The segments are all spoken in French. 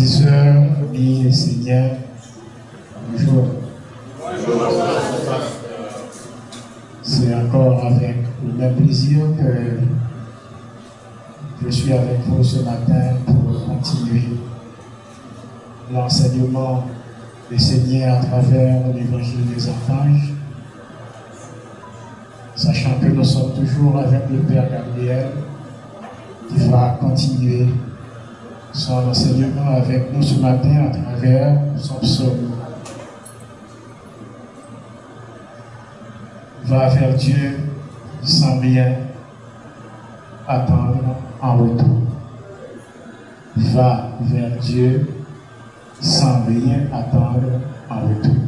10 heures, bien Seigneur, bonjour. C'est encore avec le même plaisir que je suis avec vous ce matin pour continuer l'enseignement des Seigneurs à travers l'évangile des archanges, sachant que nous sommes toujours avec le Père Gabriel qui va continuer son enseignement avec nous ce matin à travers son psaume. Va vers Dieu sans rien attendre en retour. Va vers Dieu sans rien attendre en retour.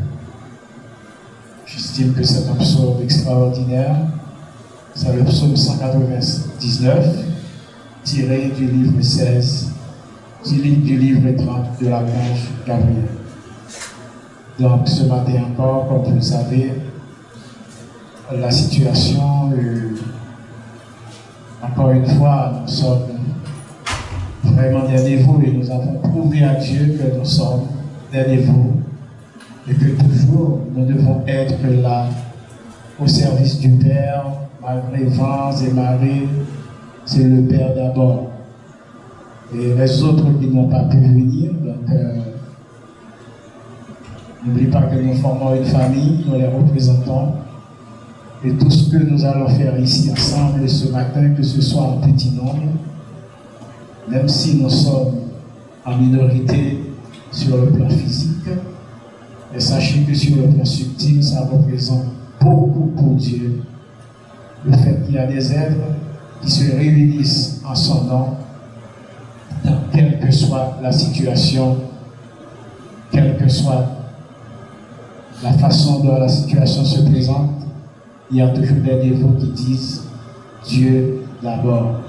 J'estime que c'est un psaume extraordinaire. C'est le psaume 199, tiré du livre 16, du livre 30 de l'archange Gabriel. Donc ce matin encore, comme vous le savez, la situation, encore une fois, nous sommes vraiment derrière vous et nous avons prouvé à Dieu que nous sommes derrière vous et que toujours nous devons être là au service du Père, malgré vents et marées, c'est le Père d'abord. Et les autres qui n'ont pas pu venir, donc n'oublie pas que nous formons une famille, nous les représentons. Et tout ce que nous allons faire ici ensemble ce matin, que ce soit en petit nombre, même si nous sommes en minorité sur le plan physique, et sachez que sur le plan subtil, ça représente beaucoup pour Dieu. Le fait qu'il y a des êtres qui se réunissent en son nom, dans quelle que soit la situation, quelle que soit la façon dont la situation se présente, il y a toujours des dévots qui disent Dieu d'abord.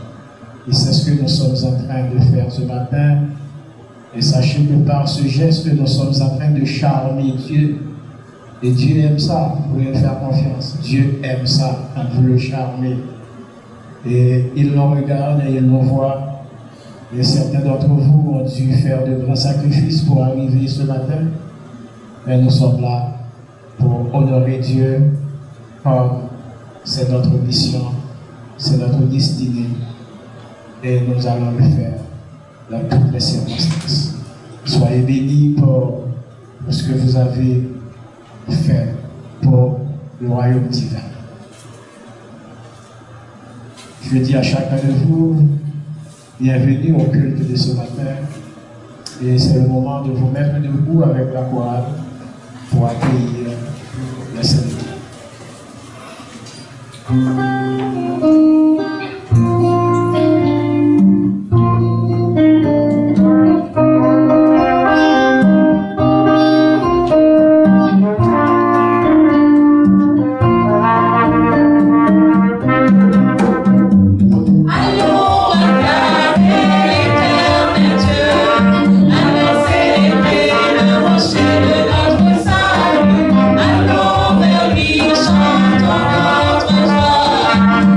Et c'est ce que nous sommes en train de faire ce matin. Et sachez que par ce geste, nous sommes en train de charmer Dieu. Et Dieu aime ça, vous pouvez me faire confiance. Dieu aime ça quand vous le charmez. Et il nous regarde et il nous voit. Et certains d'entre vous ont dû faire de grands sacrifices pour arriver ce matin. Mais nous sommes là pour honorer Dieu. C'est notre mission, c'est notre destinée et nous allons le faire dans toutes les circonstances. Soyez bénis pour ce que vous avez fait pour le royaume divin. Je dis à chacun de vous, bienvenue au culte de ce matin et c'est le moment de vous mettre debout avec la chorale pour accueillir la Sainte. Allons vers lui, chantons notre joie.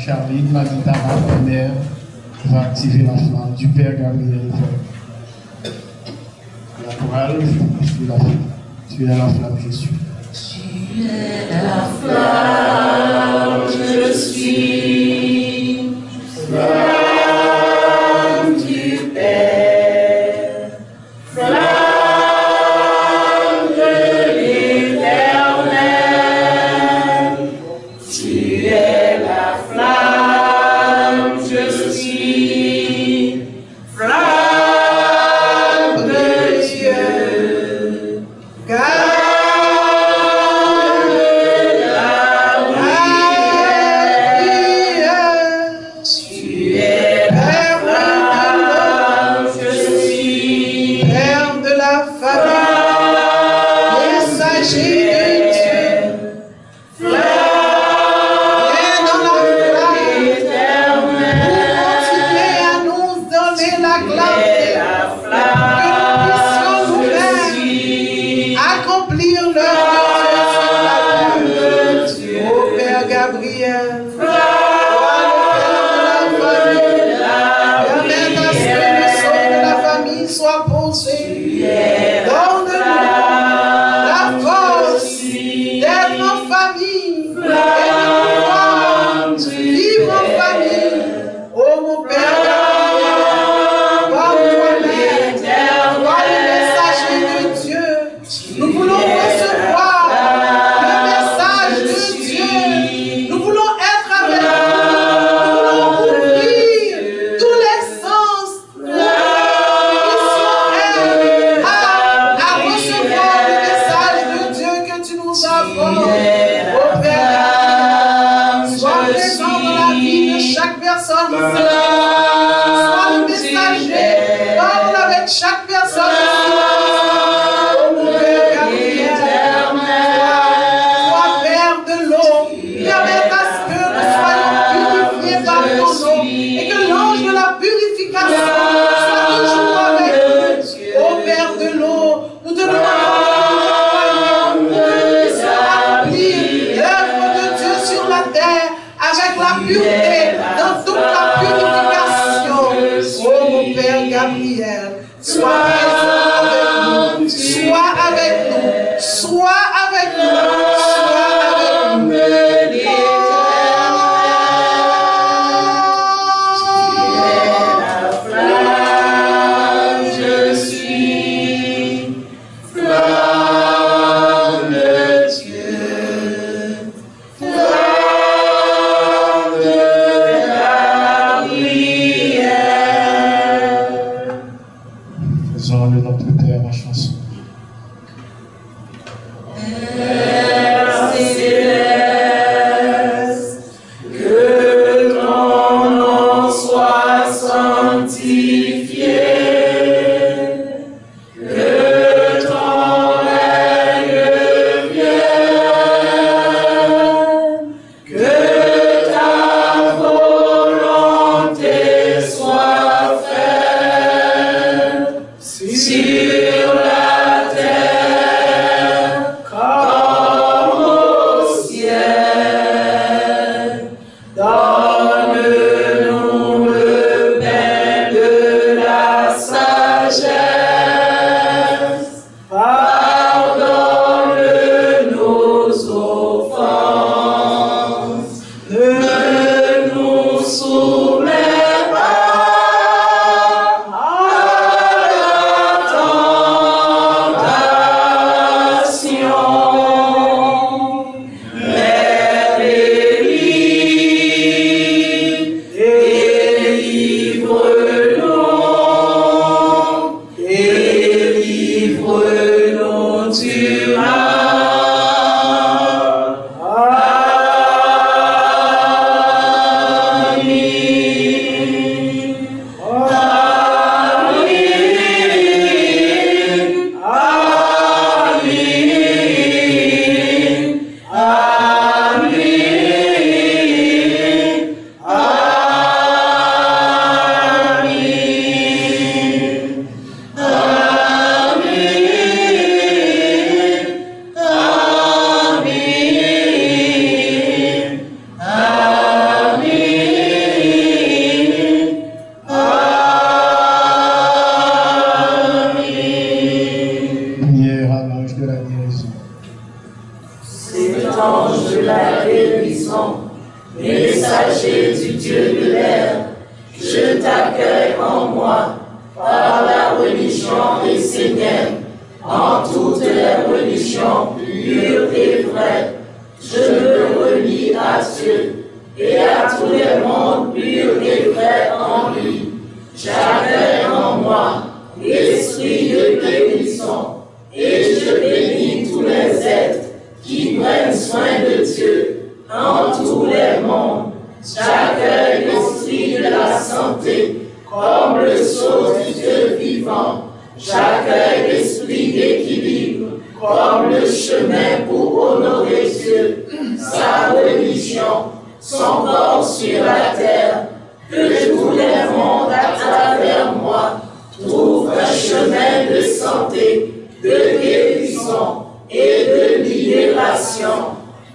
Charline, Manitara, ma mère, va activer la flamme du Père Gabriel. La chorale, tu es la flamme, je suis. Tu es la flamme, je suis. Flamme du Père, flamme de l'Éternel. Tu es la flamme, je suis. Flamme de Dieu. Soumets pas à Seigneur, en toutes les religions pures et vraies. Je me relie à Dieu et à tous les mondes purs et vrais en lui. J'accueille en moi l'esprit de guérison et je bénis tous les êtres qui prennent soin de Dieu en tous les mondes. J'accueille l'esprit de la santé comme le sceau du Dieu vivant. J'accueille l'esprit d'équilibre comme le chemin pour honorer Dieu, sa religion, son corps sur la terre. Que tous les mondes à travers moi trouvent un chemin de santé, de guérison et de libération.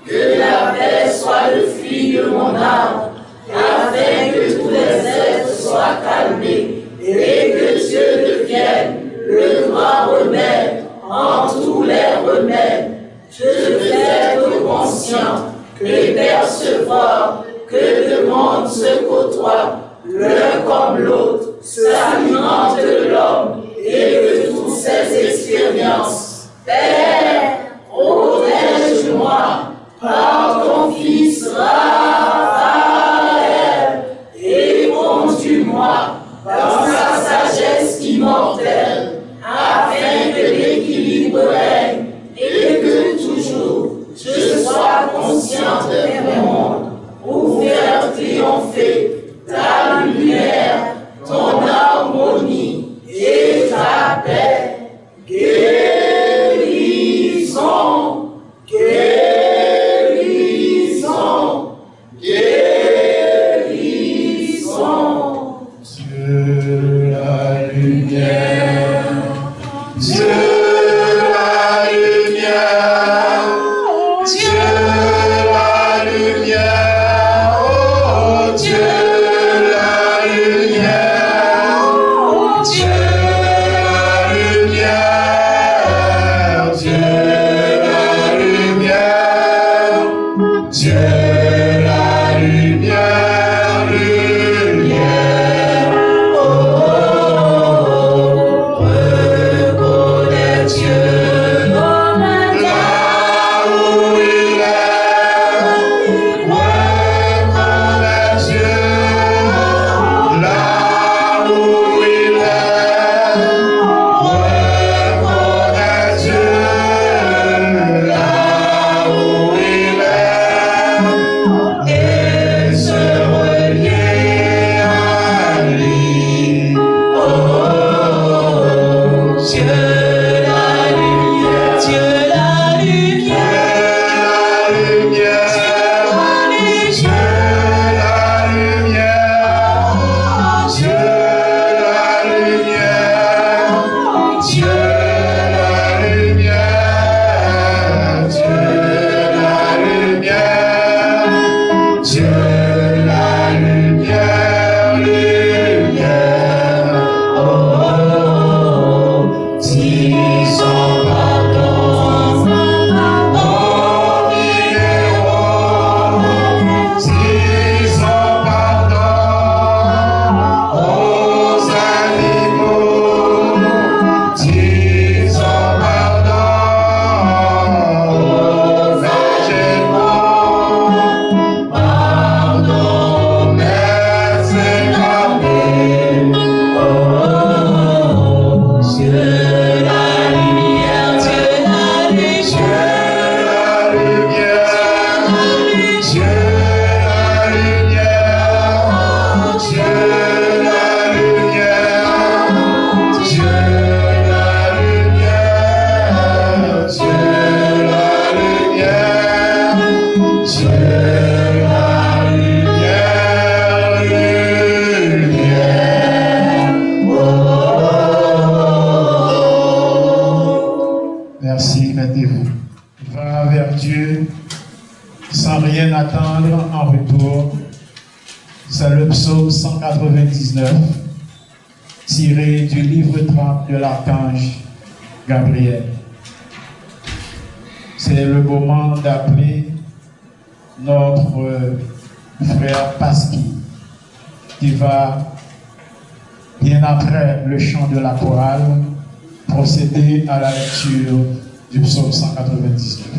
Que la paix soit le fruit de mon âme, afin que tous les êtres soient calmés et que Dieu devienne le grand remède en tous les remèdes. Je veux être conscient et percevoir que le monde se côtoie, l'un comme l'autre, s'alimente de l'homme et de toutes ses expériences. Père, protège-moi par ton Fils Raphaël et conduis-moi dans sa sagesse immortelle, afin que l'équilibre règne et que toujours je sois conscient de mon monde, pour faire triompher ta lumière, ton harmonie et ta paix. Guérison, guérison, guérison. Dieu la lumière, Dieu la lumière, Dieu la lumière, oh Dieu la lumière, Dieu la lumière, Dieu la lumière, Dieu la lumière, lumière, oh, reconnais Dieu. Merci, mettez-vous. Va vers Dieu sans rien attendre en retour. C'est le psaume 199, tiré du livre 30 de l'archange Gabriel. C'est le moment d'appeler notre frère Pasqui, qui va, bien après le chant de la chorale, procéder à la lecture du psaume 199.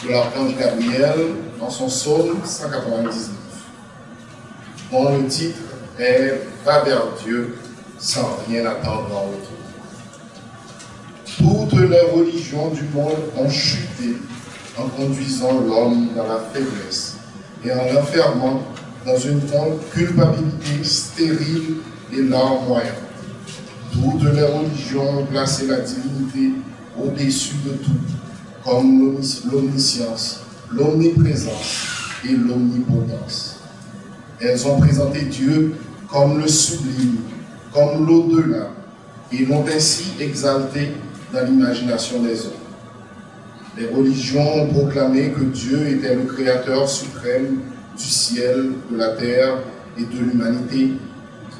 De l'archange Gabriel dans son psaume 199, dont le titre est « Va vers Dieu sans rien attendre en retour ». Toutes les religions du monde ont chuté en conduisant l'homme dans la faiblesse et en l'enfermant dans une culpabilité stérile et larmoyante. Toutes les religions ont placé la divinité au-dessus de tout, comme l'omniscience, l'omniprésence et l'omnipotence. Elles ont présenté Dieu comme le sublime, comme l'au-delà, et l'ont ainsi exalté dans l'imagination des hommes. Les religions ont proclamé que Dieu était le créateur suprême du ciel, de la terre et de l'humanité,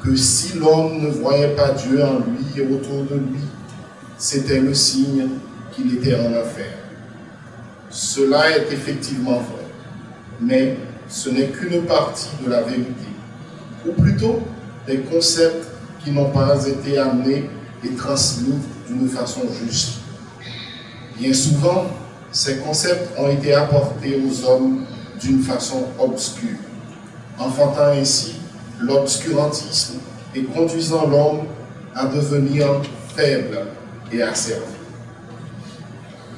que si l'homme ne voyait pas Dieu en lui et autour de lui, c'était le signe qu'il était en enfer. Cela est effectivement vrai, mais ce n'est qu'une partie de la vérité, ou plutôt des concepts qui n'ont pas été amenés et transmis d'une façon juste. Bien souvent, ces concepts ont été apportés aux hommes d'une façon obscure, enfantant ainsi l'obscurantisme et conduisant l'homme à devenir faible et asservi.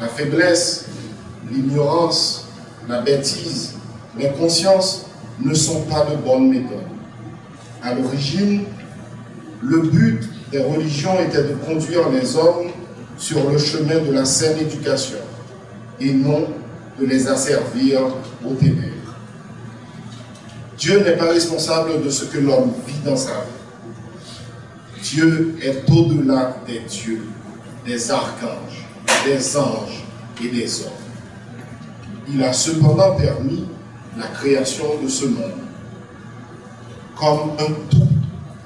La faiblesse, l'ignorance, la bêtise, l'inconscience ne sont pas de bonnes méthodes. À l'origine, le but des religions était de conduire les hommes sur le chemin de la saine éducation et non de les asservir aux ténèbres. Dieu n'est pas responsable de ce que l'homme vit dans sa vie. Dieu est au-delà des dieux, des archanges, des anges et des hommes. Il a cependant permis la création de ce monde comme un tout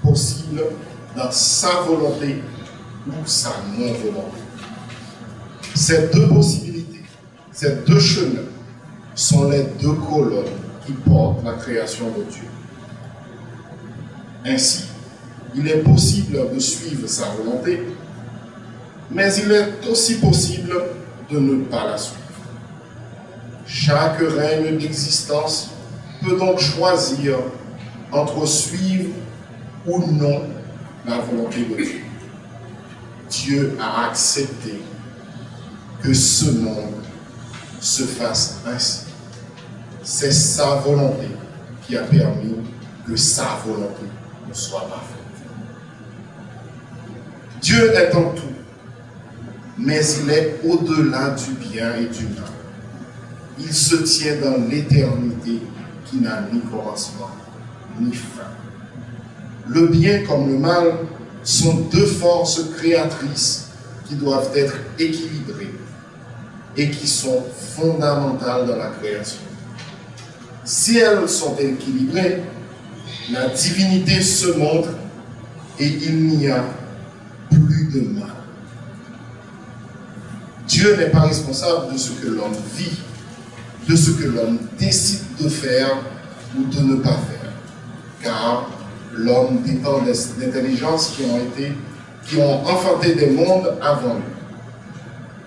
possible dans sa volonté ou sa non-volonté. Ces deux possibilités, ces deux chemins sont les deux colonnes qui portent la création de Dieu. Ainsi, il est possible de suivre sa volonté, mais il est aussi possible de ne pas la suivre. Chaque règne d'existence peut donc choisir entre suivre ou non la volonté de Dieu. Dieu a accepté que ce monde se fasse ainsi. C'est sa volonté qui a permis que sa volonté ne soit pas faite. Dieu est en tout, mais il est au-delà du bien et du mal. Il se tient dans l'éternité qui n'a ni commencement ni fin. Le bien comme le mal sont deux forces créatrices qui doivent être équilibrées et qui sont fondamentales dans la création. Si elles sont équilibrées, la divinité se montre et il n'y a plus de mal. Dieu n'est pas responsable de ce que l'homme vit, de ce que l'homme décide de faire ou de ne pas faire, car l'homme dépend d'intelligences qui ont enfanté des mondes avant lui.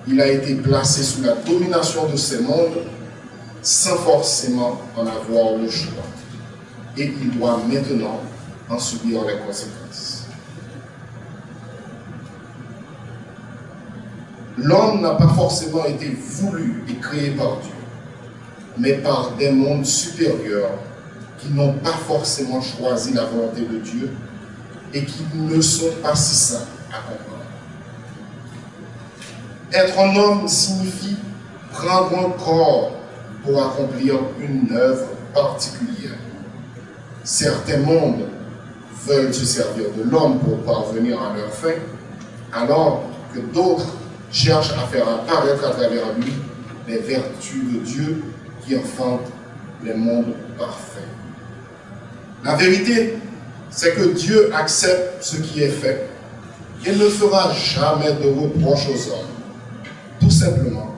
il a été placé sous la domination de ces mondes sans forcément en avoir le choix. Et il doit maintenant en subir les conséquences. L'homme n'a pas forcément été voulu et créé par Dieu, mais par des mondes supérieurs qui n'ont pas forcément choisi la volonté de Dieu et qui ne sont pas si simples à comprendre. Être un homme signifie prendre un corps pour accomplir une œuvre particulière. Certains mondes veulent se servir de l'homme pour parvenir à leur fin, alors que d'autres cherchent à faire apparaître à travers lui les vertus de Dieu qui enfantent les mondes parfaits. La vérité, c'est que Dieu accepte ce qui est fait et ne fera jamais de reproche aux hommes, tout simplement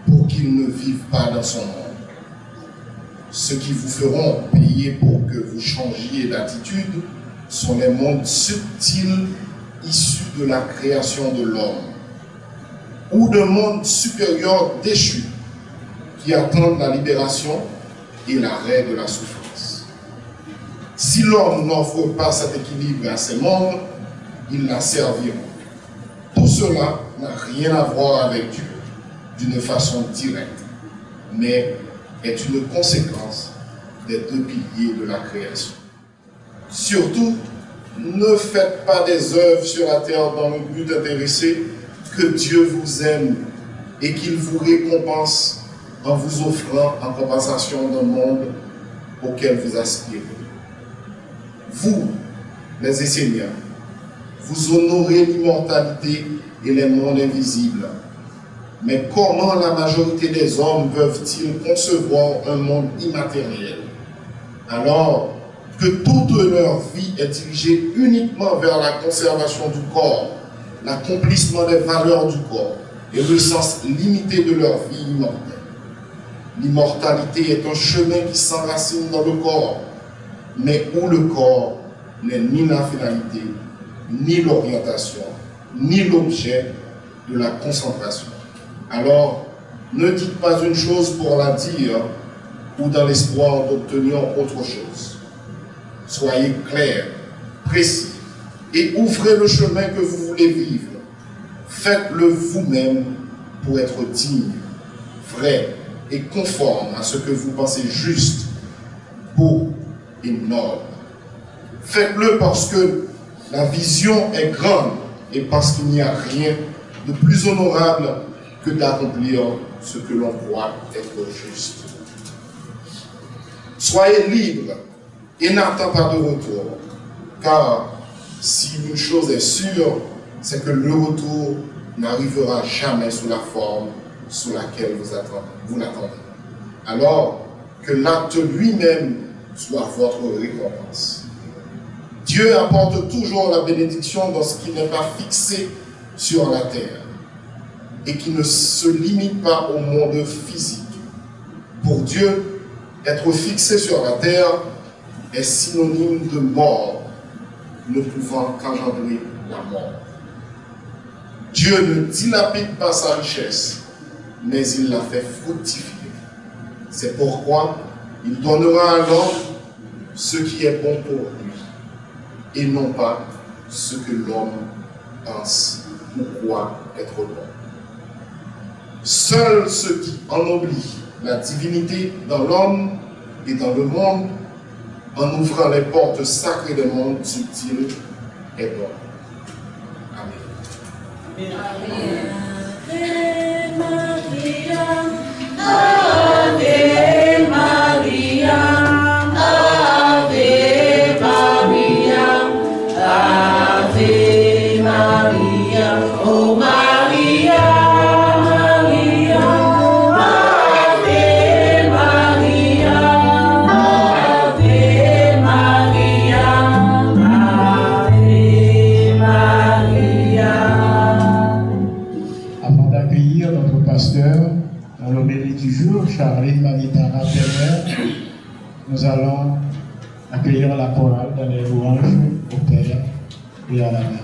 pour qu'ils ne vivent pas dans son monde. Ceux qui vous feront payer pour que vous changiez d'attitude sont les mondes subtils issus de la création de l'homme, ou de mondes supérieurs déchus qui attendent la libération et l'arrêt de la souffrance. Si l'homme n'offre pas cet équilibre à ces mondes, ils la serviront. Tout cela n'a rien à voir avec Dieu d'une façon directe, mais est une conséquence des deux piliers de la création. Surtout, ne faites pas des œuvres sur la terre dans le but d'intéresser que Dieu vous aime et qu'il vous récompense en vous offrant en compensation d'un monde auquel vous aspirez. Vous, les Esséniens, vous honorez l'immortalité et les mondes invisibles. Mais comment la majorité des hommes peuvent-ils concevoir un monde immatériel alors que toute leur vie est dirigée uniquement vers la conservation du corps, l'accomplissement des valeurs du corps et le sens limité de leur vie immortelle? L'immortalité est un chemin qui s'enracine dans le corps, mais où le corps n'est ni la finalité, ni l'orientation, ni l'objet de la concentration. Alors, ne dites pas une chose pour la dire ou dans l'espoir d'obtenir autre chose. Soyez clair, précis et ouvrez le chemin que vous voulez vivre. Faites-le vous-même pour être digne, vrai et conforme à ce que vous pensez juste, beau et noble. Faites-le parce que la vision est grande et parce qu'il n'y a rien de plus honorable que d'accomplir ce que l'on croit être juste. Soyez libres et n'attendez pas de retour, car si une chose est sûre, c'est que le retour n'arrivera jamais sous la forme sous laquelle vous l'attendez. Alors que l'acte lui-même soit votre récompense. Dieu apporte toujours la bénédiction dans ce qui n'est pas fixé sur la terre et qui ne se limite pas au monde physique. Pour Dieu, être fixé sur la terre est synonyme de mort, ne pouvant qu'engendrer la mort. Dieu ne dilapide pas sa richesse, mais il la fait fructifier. C'est pourquoi il donnera à l'homme ce qui est bon pour lui, et non pas ce que l'homme pense ou croit être bon. Seul ce qui ennoblit la divinité dans l'homme et dans le monde, en ouvrant les portes sacrées des mondes subtils, est bon. Amen. Ave Maria, Ave Maria, Ave Maria, oh Maria, Maria, Ave Maria, Ave Maria, Ave Maria. Avant d'accueillir notre pasteur dans l'homélie du jour, Charline Manitana Permer, nous allons accueillir la chorale dans les louanges au Père et à la Mère.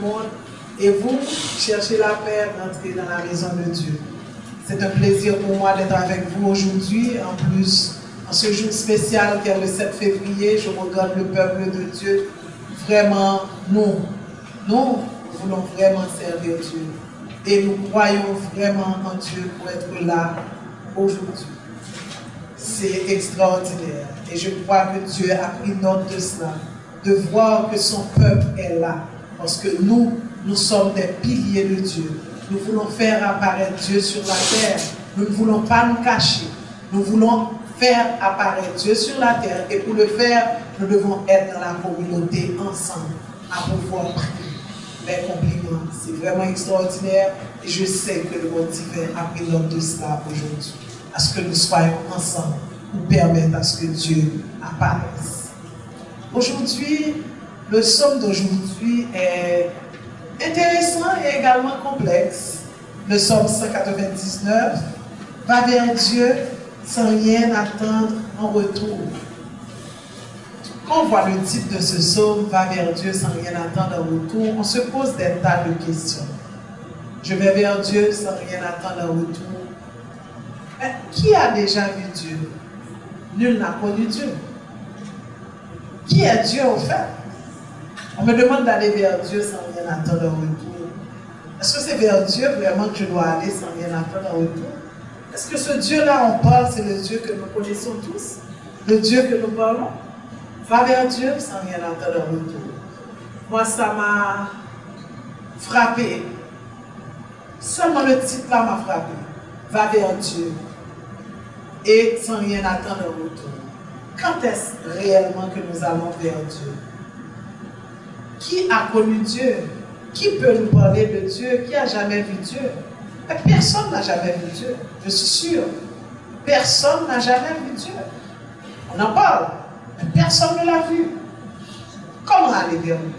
monde. Et vous, cherchez la paix, rentrez dans la maison de Dieu. C'est un plaisir pour moi d'être avec vous aujourd'hui. En plus, en ce jour spécial qui est le 7 février, je regarde le peuple de Dieu. Vraiment, nous voulons vraiment servir Dieu. Et nous croyons vraiment en Dieu pour être là aujourd'hui. C'est extraordinaire. Et je crois que Dieu a pris note de cela, de voir que son peuple est là. Parce que nous sommes des piliers de Dieu. Nous voulons faire apparaître Dieu sur la terre. Nous ne voulons pas nous cacher. Nous voulons faire apparaître Dieu sur la terre. Et pour le faire, nous devons être dans la communauté ensemble, à pouvoir prier. Mes compliments, c'est vraiment extraordinaire. Et je sais que le monde divin a pris note de cela aujourd'hui. À ce que nous soyons ensemble pour permettre à ce que Dieu apparaisse. Aujourd'hui, le psaume d'aujourd'hui est intéressant et également complexe. Le psaume 199 va vers Dieu sans rien attendre en retour. Quand on voit le titre de ce psaume, va vers Dieu sans rien attendre en retour, on se pose des tas de questions. Je vais vers Dieu sans rien attendre en retour. Mais qui a déjà vu Dieu? Nul n'a connu Dieu. Qui est Dieu au fait? On me demande d'aller vers Dieu sans rien attendre en retour. Est-ce que c'est vers Dieu vraiment que je dois aller sans rien attendre en retour? Est-ce que ce Dieu-là, on parle, c'est le Dieu que nous connaissons tous? Le Dieu que nous parlons? Va vers Dieu sans rien attendre en retour. Moi, ça m'a frappé. Seulement le titre-là m'a frappé. Va vers Dieu et sans rien attendre en retour. Quand est-ce réellement que nous allons vers Dieu? Qui a connu Dieu? Qui peut nous parler de Dieu? Qui a jamais vu Dieu? Personne n'a jamais vu Dieu, je suis sûr. Personne n'a jamais vu Dieu. On en parle, mais personne ne l'a vu. Comment aller vers lui?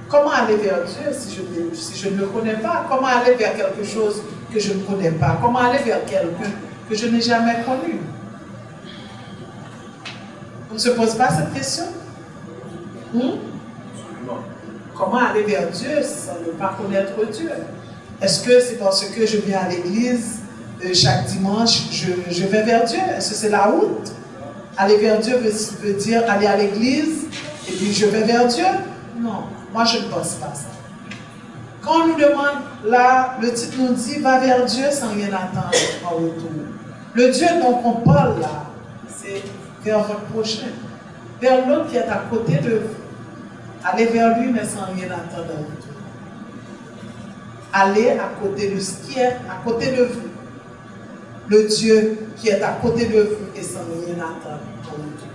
Comment aller vers Dieu si je ne le connais pas? Comment aller vers quelque chose que je ne connais pas? Comment aller vers quelqu'un que je n'ai jamais connu? On ne se pose pas cette question? Comment aller vers Dieu sans ne pas connaître Dieu? Est-ce que c'est parce que je viens à l'église chaque dimanche, je vais vers Dieu? Est-ce que c'est la route? Aller vers Dieu veut dire aller à l'église et puis je vais vers Dieu? Non, moi je ne pense pas ça. Quand on nous demande, là, le titre nous dit, va vers Dieu sans rien attendre en retour. Le Dieu dont on parle là, c'est vers votre prochain, vers l'autre qui est à côté de vous. Allez vers lui, mais sans rien attendre en retour. Allez à côté de ce qui est à côté de vous. Le Dieu qui est à côté de vous et sans rien attendre en retour.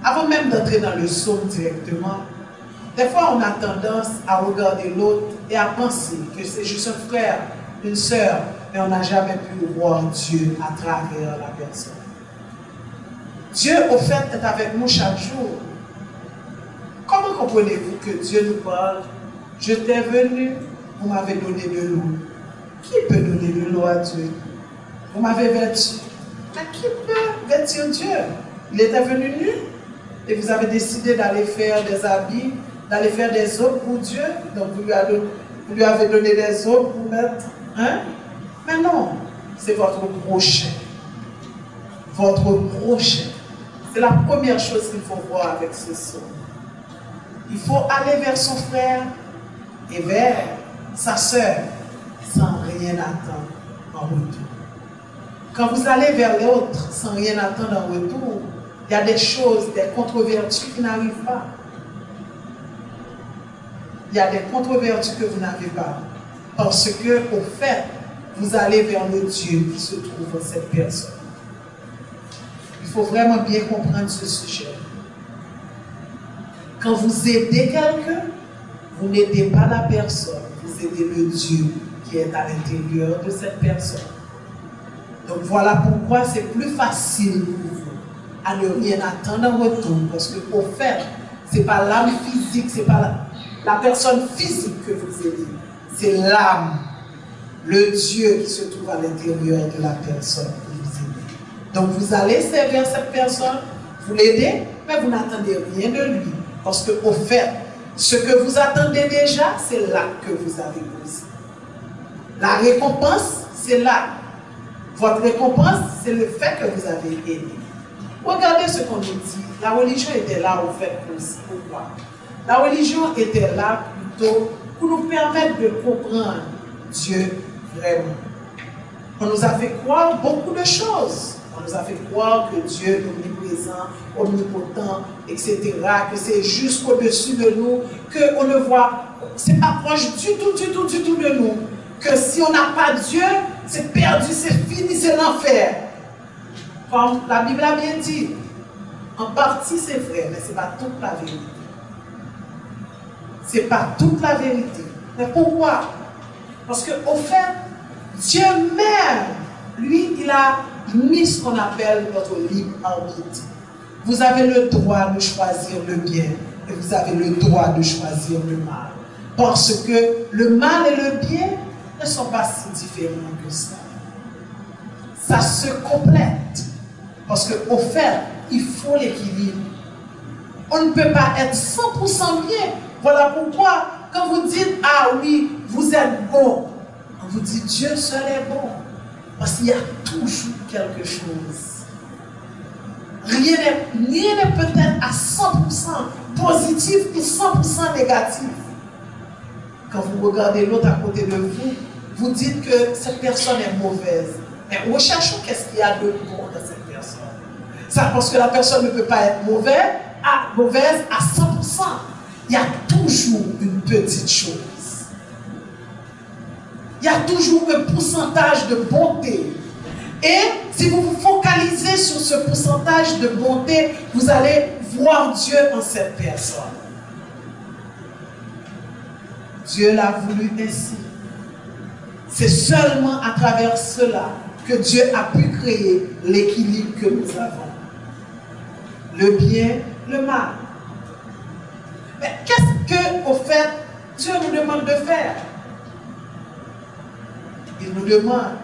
Avant même d'entrer dans le psaume directement, des fois on a tendance à regarder l'autre et à penser que c'est juste un frère, une sœur, mais on n'a jamais pu voir Dieu à travers la personne. Dieu, au fait, est avec nous chaque jour. Comment comprenez-vous que Dieu nous parle? Je t'ai venu, vous m'avez donné de l'eau. Qui peut donner de l'eau à Dieu? Vous m'avez vêtu. Mais qui peut vêtir Dieu? Il était venu nu et vous avez décidé d'aller faire des habits, d'aller faire des aubes pour Dieu. Donc vous lui avez donné des aubes pour mettre. Hein? Mais non, c'est votre prochain. Votre prochain. C'est la première chose qu'il faut voir avec ce psaume. Il faut aller vers son frère et vers sa sœur sans rien attendre en retour. Quand vous allez vers l'autre sans rien attendre en retour, il y a des choses, des controverties qui n'arrivent pas. Il y a des controverties que vous n'avez pas. Parce que, au fait, vous allez vers le Dieu qui se trouve en cette personne. Il faut vraiment bien comprendre ce sujet. Quand vous aidez quelqu'un, vous n'aidez pas la personne, vous aidez le Dieu qui est à l'intérieur de cette personne. Donc voilà pourquoi c'est plus facile pour vous à ne rien attendre en retour, parce qu'au fait, ce n'est pas l'âme physique, ce n'est pas la personne physique que vous aidez, c'est l'âme, le Dieu qui se trouve à l'intérieur de la personne que vous aidez. Donc vous allez servir cette personne, vous l'aidez, mais vous n'attendez rien de lui. Parce qu'au fait, Ce que vous attendez déjà, c'est l'acte que vous avez posé. La récompense, c'est l'acte. Votre récompense, c'est le fait que vous avez aimé. Regardez ce qu'on nous dit. La religion était là au fait pourquoi? La religion était là plutôt pour nous permettre de comprendre Dieu vraiment. On nous a fait croire beaucoup de choses. On nous a fait croire que Dieu est omniprésent, omnipotent, etc., que c'est juste au-dessus de nous, qu'on ne voit, c'est pas proche du tout de nous. Que si on n'a pas Dieu, c'est perdu, c'est fini, c'est l'enfer. Comme la Bible a bien dit, en partie c'est vrai, mais ce n'est pas toute la vérité. Ce n'est pas toute la vérité. Mais pourquoi? Parce qu'au fait, Dieu même, lui, il a mis ce qu'on appelle notre libre arbitre. Vous avez le droit de choisir le bien et vous avez le droit de choisir le mal. Parce que le mal et le bien ne sont pas si différents que ça. Ça se complète. Parce qu'au fait, il faut l'équilibre. On ne peut pas être 100% bien. Voilà pourquoi, quand vous dites, ah oui, vous êtes bon, on vous dit, Dieu seul est bon. Parce qu'il y a toujours quelque chose. Rien n'est peut-être à 100% positif ou 100% négatif. Quand vous regardez l'autre à côté de vous, vous dites que cette personne est mauvaise. Mais recherchons qu'est-ce qu'il y a de bon dans cette personne. Ça parce que la personne ne peut pas être mauvaise à 100%. Il y a toujours une petite chose. Il y a toujours un pourcentage de bonté. Et si vous vous focalisez sur ce pourcentage de bonté, vous allez voir Dieu en cette personne. Dieu l'a voulu ainsi. C'est seulement à travers cela que Dieu a pu créer l'équilibre que nous avons. Le bien, le mal. Mais qu'est-ce que, au fait, Dieu nous demande de faire? Il nous demande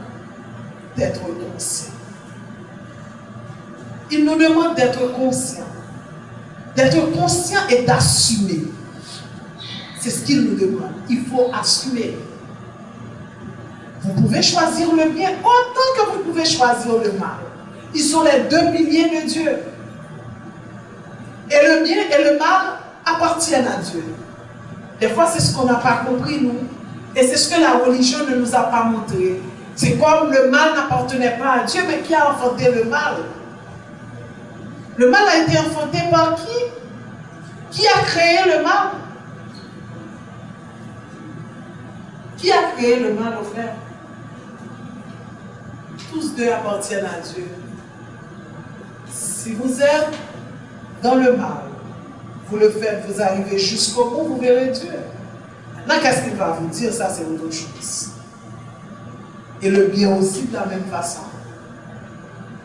d'être conscient. Il nous demande d'être conscient. D'être conscient et d'assumer. C'est ce qu'il nous demande. Il faut assumer. Vous pouvez choisir le bien autant que vous pouvez choisir le mal. Ils sont les deux piliers de Dieu. Et le bien et le mal appartiennent à Dieu. Des fois, c'est ce qu'on n'a pas compris, nous. Et c'est ce que la religion ne nous a pas montré. C'est comme le mal n'appartenait pas à Dieu, mais qui a enfanté le mal? Le mal a été enfanté par qui? Qui a créé le mal? Qui a créé le mal, au frère? Tous deux appartiennent à Dieu. Si vous êtes dans le mal, vous le faites, vous arrivez jusqu'au bout, vous verrez Dieu. Maintenant, qu'est-ce qu'il va vous dire? Ça, c'est autre chose. Et le bien aussi de la même façon.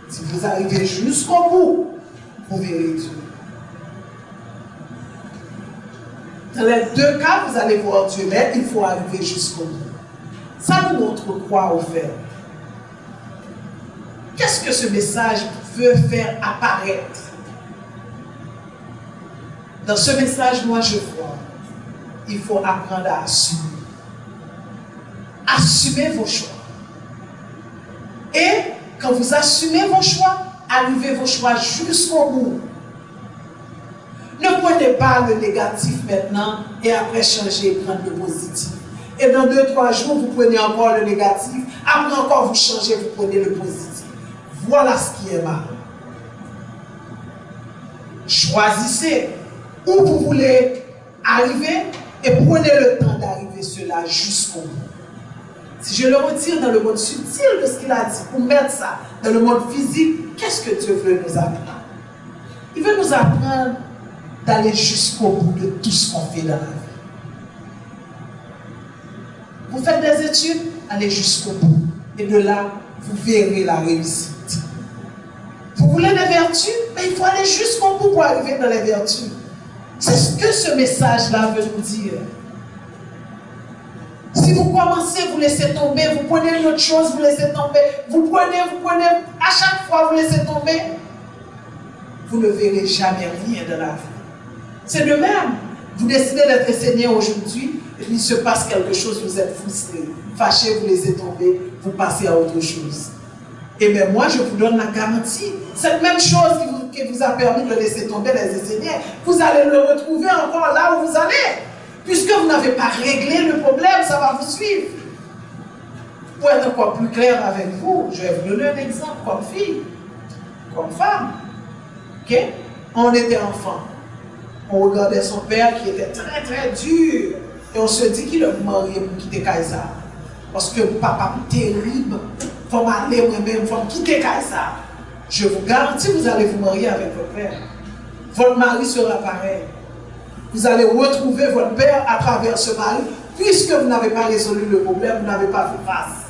Si vous arrivez jusqu'au bout, vous verrez Dieu. Dans les deux cas, vous allez voir Dieu, mais il faut arriver jusqu'au bout. Ça nous montre quoi au fait? Qu'est-ce que ce message veut faire apparaître? Dans ce message, moi je vois, il faut apprendre à assumer. Assumez vos choix. Et quand vous assumez vos choix, arrivez vos choix jusqu'au bout. Ne prenez pas le négatif maintenant et après changer et prendre le positif. Et dans 2-3 jours, vous prenez encore le négatif. Après encore, vous changez, vous prenez le positif. Voilà ce qui est mal. Choisissez où vous voulez arriver et prenez le temps d'arriver cela jusqu'au bout. Si je le retire dans le monde subtil de ce qu'il a dit, pour mettre ça dans le monde physique, qu'est-ce que Dieu veut nous apprendre? Il veut nous apprendre d'aller jusqu'au bout de tout ce qu'on fait dans la vie. Vous faites des études, allez jusqu'au bout. Et de là, vous verrez la réussite. Vous voulez des vertus, mais il faut aller jusqu'au bout pour arriver dans les vertus. C'est ce que ce message-là veut nous dire. Si vous commencez, vous laissez tomber, vous prenez une autre chose, vous laissez tomber, vous prenez, à chaque fois vous laissez tomber, vous ne verrez jamais rien de la vie. C'est de même. Vous décidez d'être enseignant aujourd'hui, et puis il se passe quelque chose, vous êtes frustré, fâché, vous laissez tomber, vous passez à autre chose. Et bien moi, je vous donne la garantie, cette même chose qui vous a permis de laisser tomber les enseignants, vous allez le retrouver encore là où vous allez. Puisque vous n'avez pas réglé le problème, ça va vous suivre. Pour être encore plus clair avec vous, je vais vous donner un exemple comme fille, comme femme. Ok? On était enfant. On regardait son père qui était très très dur. Et on se dit qu'il a marié pour quitter Kaisa. Parce que papa est terrible. Il faut m'aller moi-même, il faut quitter Kaisa. Je vous garantis, vous allez vous marier avec votre père. Votre mari sera pareil. Vous allez retrouver votre père à travers ce mari, puisque vous n'avez pas résolu le problème, vous n'avez pas fait face.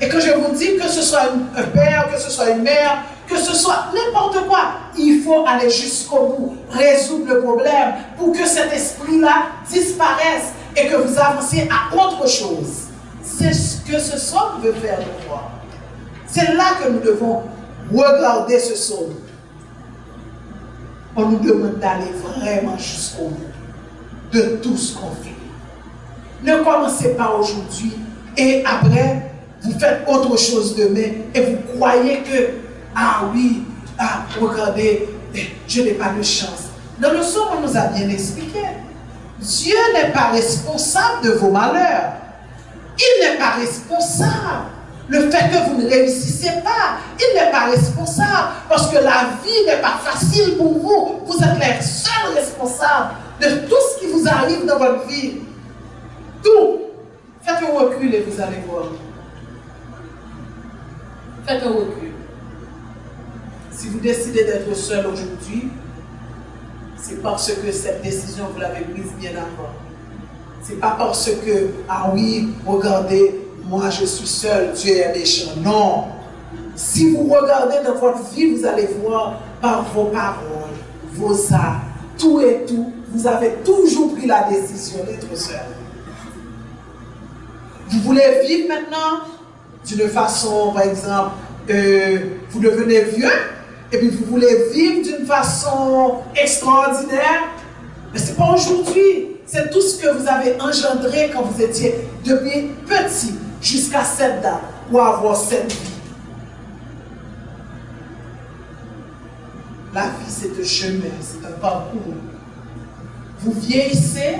Et que je vous dis, que ce soit un père, que ce soit une mère, que ce soit n'importe quoi, il faut aller jusqu'au bout, résoudre le problème pour que cet esprit-là disparaisse et que vous avanciez à autre chose. C'est ce que ce somme veut faire de moi. C'est là que nous devons regarder ce somme. On nous demande d'aller vraiment jusqu'au bout de tout ce qu'on fait. Ne commencez pas aujourd'hui et après, vous faites autre chose demain et vous croyez que, ah oui, regardez, je n'ai pas de chance. Dans le psaume, on nous a bien expliqué. Dieu n'est pas responsable de vos malheurs. Il n'est pas responsable. Le fait que vous ne réussissez pas, il n'est pas responsable. Parce que la vie n'est pas facile pour vous. Vous êtes les seuls responsables de tout ce qui vous arrive dans votre vie. Tout. Faites un recul et vous allez voir. Faites un recul. Si vous décidez d'être seul aujourd'hui, c'est parce que cette décision, vous l'avez prise bien avant. C'est pas parce que, ah oui, regardez, moi je suis seul, Dieu est méchant. Non. Si vous regardez dans votre vie, vous allez voir par vos paroles, vos actes, tout et tout, vous avez toujours pris la décision d'être seul. Vous voulez vivre maintenant d'une façon, par exemple, vous devenez vieux, et puis vous voulez vivre d'une façon extraordinaire, mais ce n'est pas aujourd'hui. C'est tout ce que vous avez engendré quand vous étiez depuis petit jusqu'à cette date pour avoir cette vie. La vie, c'est un chemin, c'est un parcours. Vous vieillissez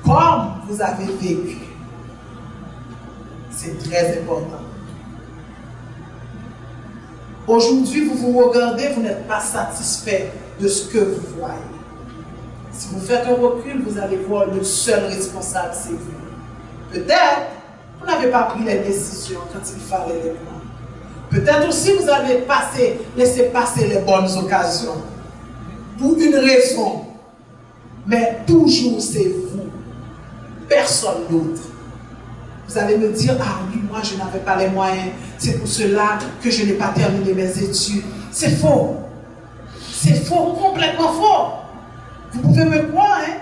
comme vous avez vécu. C'est très important. Aujourd'hui, vous vous regardez, vous n'êtes pas satisfait de ce que vous voyez. Si vous faites un recul, vous allez voir le seul responsable, c'est vous. Peut-être, vous n'avez pas pris les décisions quand il fallait les prendre. Peut-être aussi, vous avez laissé passer les bonnes occasions. Pour une raison. Mais toujours, c'est vous. Personne d'autre. Vous allez me dire, ah oui, moi je n'avais pas les moyens, c'est pour cela que je n'ai pas terminé mes études. C'est faux. C'est faux, complètement faux. Vous pouvez me croire, hein?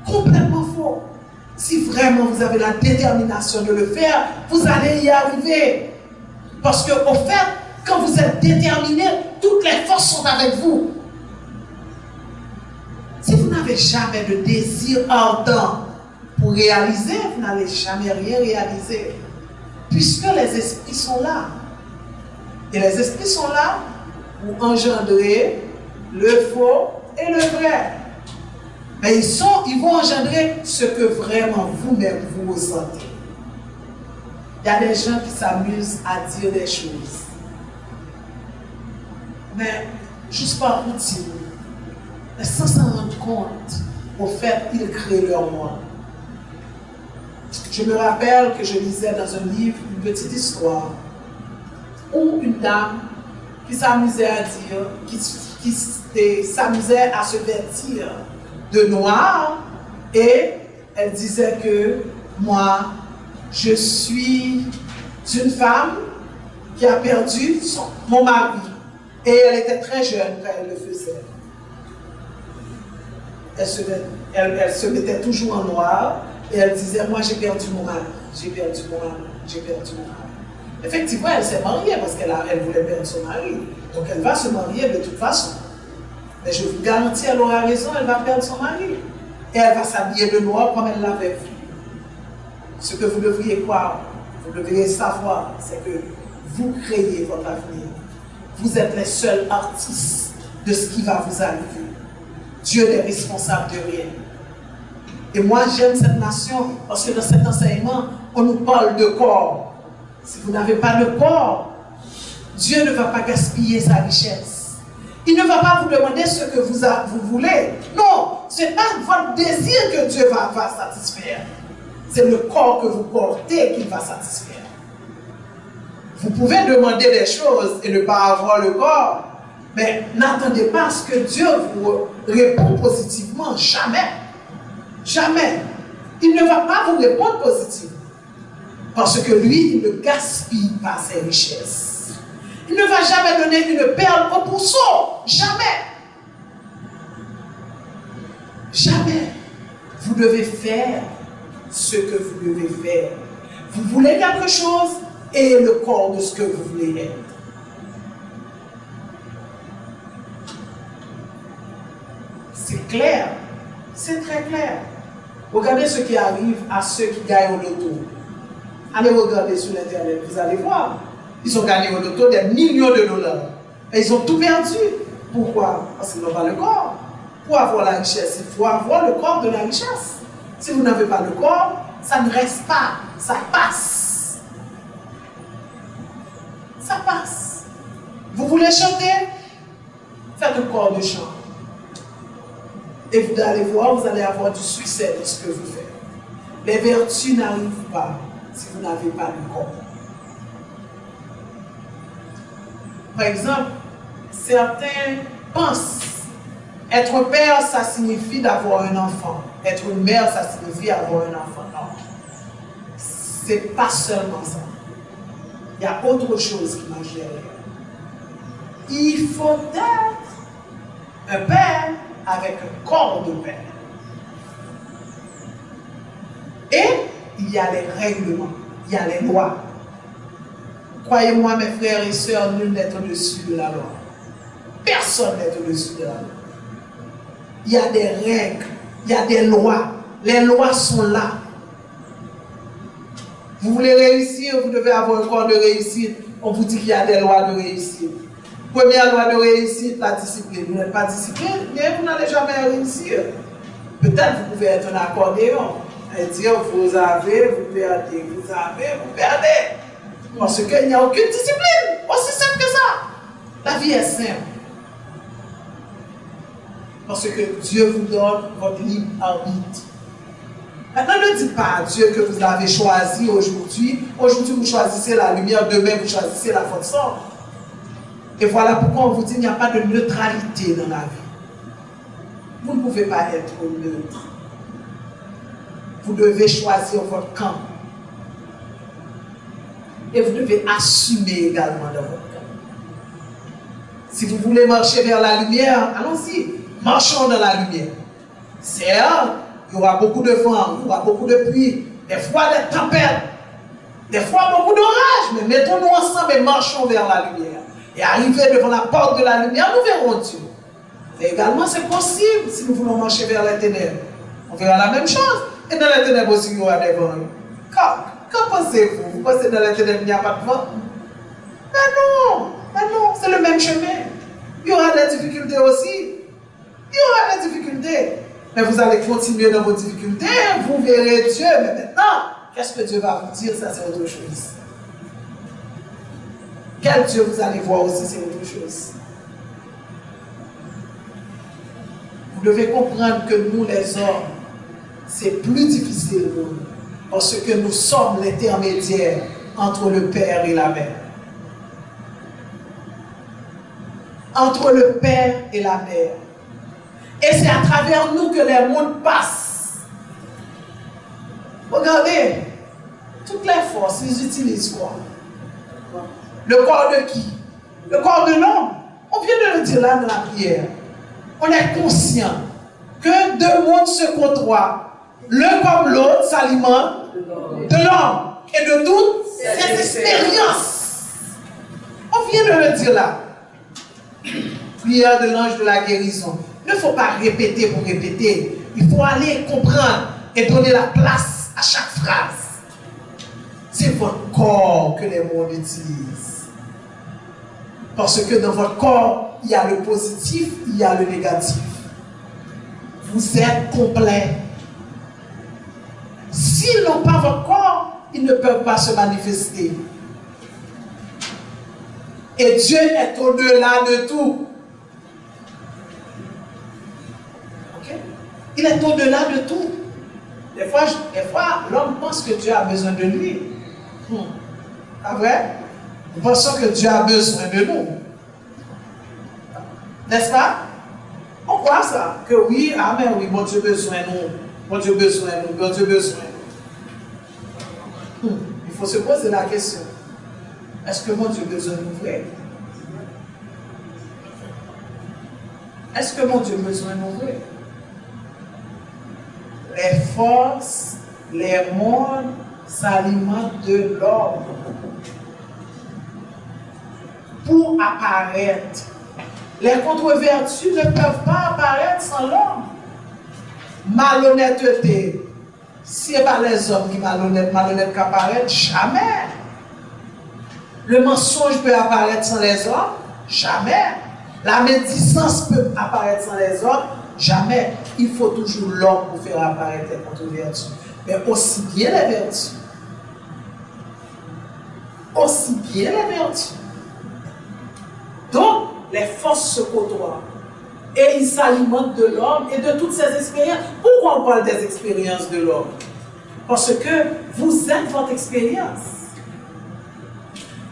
Complètement faux. Si vraiment vous avez la détermination de le faire, vous allez y arriver. Parce qu'au fait, quand vous êtes déterminé, toutes les forces sont avec vous. Si vous n'avez jamais de désir ardent pour réaliser, vous n'allez jamais rien réaliser. Puisque les esprits sont là. Et les esprits sont là pour engendrer le faux et le vrai. Mais ils vont engendrer ce que vraiment vous-même vous ressentez. Il y a des gens qui s'amusent à dire des choses. Mais juste par routine, mais sans s'en rendre compte, au fait, ils créent leur monde. Je me rappelle que je lisais dans un livre une petite histoire où une dame qui s'amusait à dire, qui s'amusait à se vêtir de noir, et elle disait que moi, je suis une femme qui a perdu mon mari. Et elle était très jeune quand elle le faisait. Elle se mettait toujours en noir et elle disait, moi j'ai perdu mon mari, j'ai perdu mon mari, j'ai perdu mon mari. Effectivement, elle s'est mariée parce qu'elle voulait perdre son mari. Donc elle va se marier de toute façon. Mais je vous garantis, elle aura raison, elle va perdre son mari. Et elle va s'habiller de noir comme elle l'avait vu. Ce que vous devriez croire, vous devriez savoir, c'est que vous créez votre avenir. Vous êtes les seuls artistes de ce qui va vous arriver. Dieu n'est responsable de rien. Et moi, j'aime cette nation parce que dans cet enseignement, on nous parle de corps. Si vous n'avez pas de corps, Dieu ne va pas gaspiller sa richesse. Il ne va pas vous demander ce que vous voulez. Non, ce n'est pas votre désir que Dieu va satisfaire. C'est le corps que vous portez qu'il va satisfaire. Vous pouvez demander des choses et ne pas avoir le corps, mais n'attendez pas à ce que Dieu vous réponde positivement. Jamais. Jamais. Il ne va pas vous répondre positivement. Parce que lui, il ne gaspille pas ses richesses. Il ne va jamais donner une perle au pourceau. Jamais. Jamais. Vous devez faire ce que vous devez faire. Vous voulez quelque chose et le corps de ce que vous voulez être. C'est clair. C'est très clair. Regardez ce qui arrive à ceux qui gagnent au loto. Allez regarder sur l'internet, vous allez voir. Ils ont gagné au loto des millions de dollars. Et ils ont tout perdu. Pourquoi? Parce qu'ils n'ont pas le corps. Pour avoir la richesse, il faut avoir le corps de la richesse. Si vous n'avez pas le corps, ça ne reste pas, ça passe. Ça passe. Vous voulez chanter? Faites un corps de chant. Et vous allez voir, vous allez avoir du succès dans ce que vous faites. Les vertus n'arrivent pas si vous n'avez pas le corps. Par exemple, certains pensent être père, ça signifie d'avoir un enfant. Être une mère, ça signifie avoir un enfant. Non. C'est pas seulement ça. Il y a autre chose qui marche derrière. Il faut être un père avec un corps de père. Et il y a les règlements, il y a les lois. Croyez-moi, mes frères et sœurs, nul n'est au-dessus de la loi. Personne n'est au-dessus de la loi. Il y a des règles, il y a des lois. Les lois sont là. Vous voulez réussir, vous devez avoir un corps de réussite. On vous dit qu'il y a des lois de réussite. Première loi de réussite, la discipline. Vous n'êtes pas discipliné, vous n'allez jamais réussir. Peut-être vous pouvez être un accordéon et dire vous avez, vous perdez, vous avez, vous perdez. Parce qu'il n'y a aucune discipline. Aussi simple que ça. La vie est simple. Parce que Dieu vous donne votre libre arbitre. Maintenant, ne dites pas à Dieu que vous l'avez choisi aujourd'hui. Aujourd'hui, vous choisissez la lumière, demain, vous choisissez la faute sombre. Et voilà pourquoi on vous dit qu'il n'y a pas de neutralité dans la vie. Vous ne pouvez pas être neutre. Vous devez choisir votre camp. Et vous devez assumer également dans votre camp. Si vous voulez marcher vers la lumière, allons-y. Marchons dans la lumière. Certes, il y aura beaucoup de vent, il y aura beaucoup de pluie, des fois des tempêtes, des fois beaucoup d'orages, mais mettons-nous ensemble et marchons vers la lumière. Et arriver devant la porte de la lumière, nous verrons Dieu. Et également, c'est possible si nous voulons marcher vers les ténèbres. On verra la même chose. Et dans les ténèbres aussi, il y aura des vents. Qu'en pensez-vous? Vous pensez que dans les ténèbres, il n'y a pas de vent? Mais non, c'est le même chemin. Il y aura des difficultés aussi. Il y aura des difficultés. Mais vous allez continuer dans vos difficultés, vous verrez Dieu. Mais maintenant, qu'est-ce que Dieu va vous dire? Ça, c'est autre chose. Quel Dieu vous allez voir aussi, c'est autre chose. Vous devez comprendre que nous, les hommes, c'est plus difficile pour nous. Parce que nous sommes l'intermédiaire entre le Père et la Mère. Entre le Père et la Mère. Et c'est à travers nous que les mondes passent. Regardez, toutes les forces, ils utilisent quoi? Le corps de qui? Le corps de l'homme. On vient de le dire là dans la prière. On est conscient que deux mondes se côtoient. L'un comme l'autre s'alimente de l'homme et de toutes ses expériences. On vient de le dire là. Prière de l'ange de la guérison. Il ne faut pas répéter pour répéter. il faut aller comprendre et donner la place à chaque phrase. C'est votre corps que les mots utilisent. Parce que dans votre corps, il y a le positif, il y a le négatif. Vous êtes complet. S'ils n'ont pas votre corps, ils ne peuvent pas se manifester. Et Dieu est au-delà de tout. Okay? Il est au-delà de tout. Des fois, l'homme pense que Dieu a besoin de lui. Pas vrai? Nous pensons que Dieu a besoin de nous. N'est-ce pas? On croit ça. Que oui, amen, oui, mon Dieu besoin de nous. Mon Dieu besoin de nous. Mon Dieu besoin de nous. Il faut se poser la question. Est-ce que mon Dieu besoin de nous vrai? Est-ce que mon Dieu besoin de nous vrai? Les forces, les mondes s'alimentent de l'homme pour apparaître. Les contre-vertus ne peuvent pas apparaître sans l'homme. Malhonnêteté. Si ce n'est pas les hommes qui malhonnêtes qui apparaissent, jamais. Le mensonge peut apparaître sans les hommes, jamais. La médisance peut apparaître sans les hommes, jamais. Il faut toujours l'homme pour faire apparaître les contre-vertus. Mais aussi bien les vertus. Aussi bien les vertus. Donc, les forces se côtoient. Et ils s'alimentent de l'homme et de toutes ses expériences. Pourquoi on parle des expériences de l'homme? Parce que vous êtes votre expérience.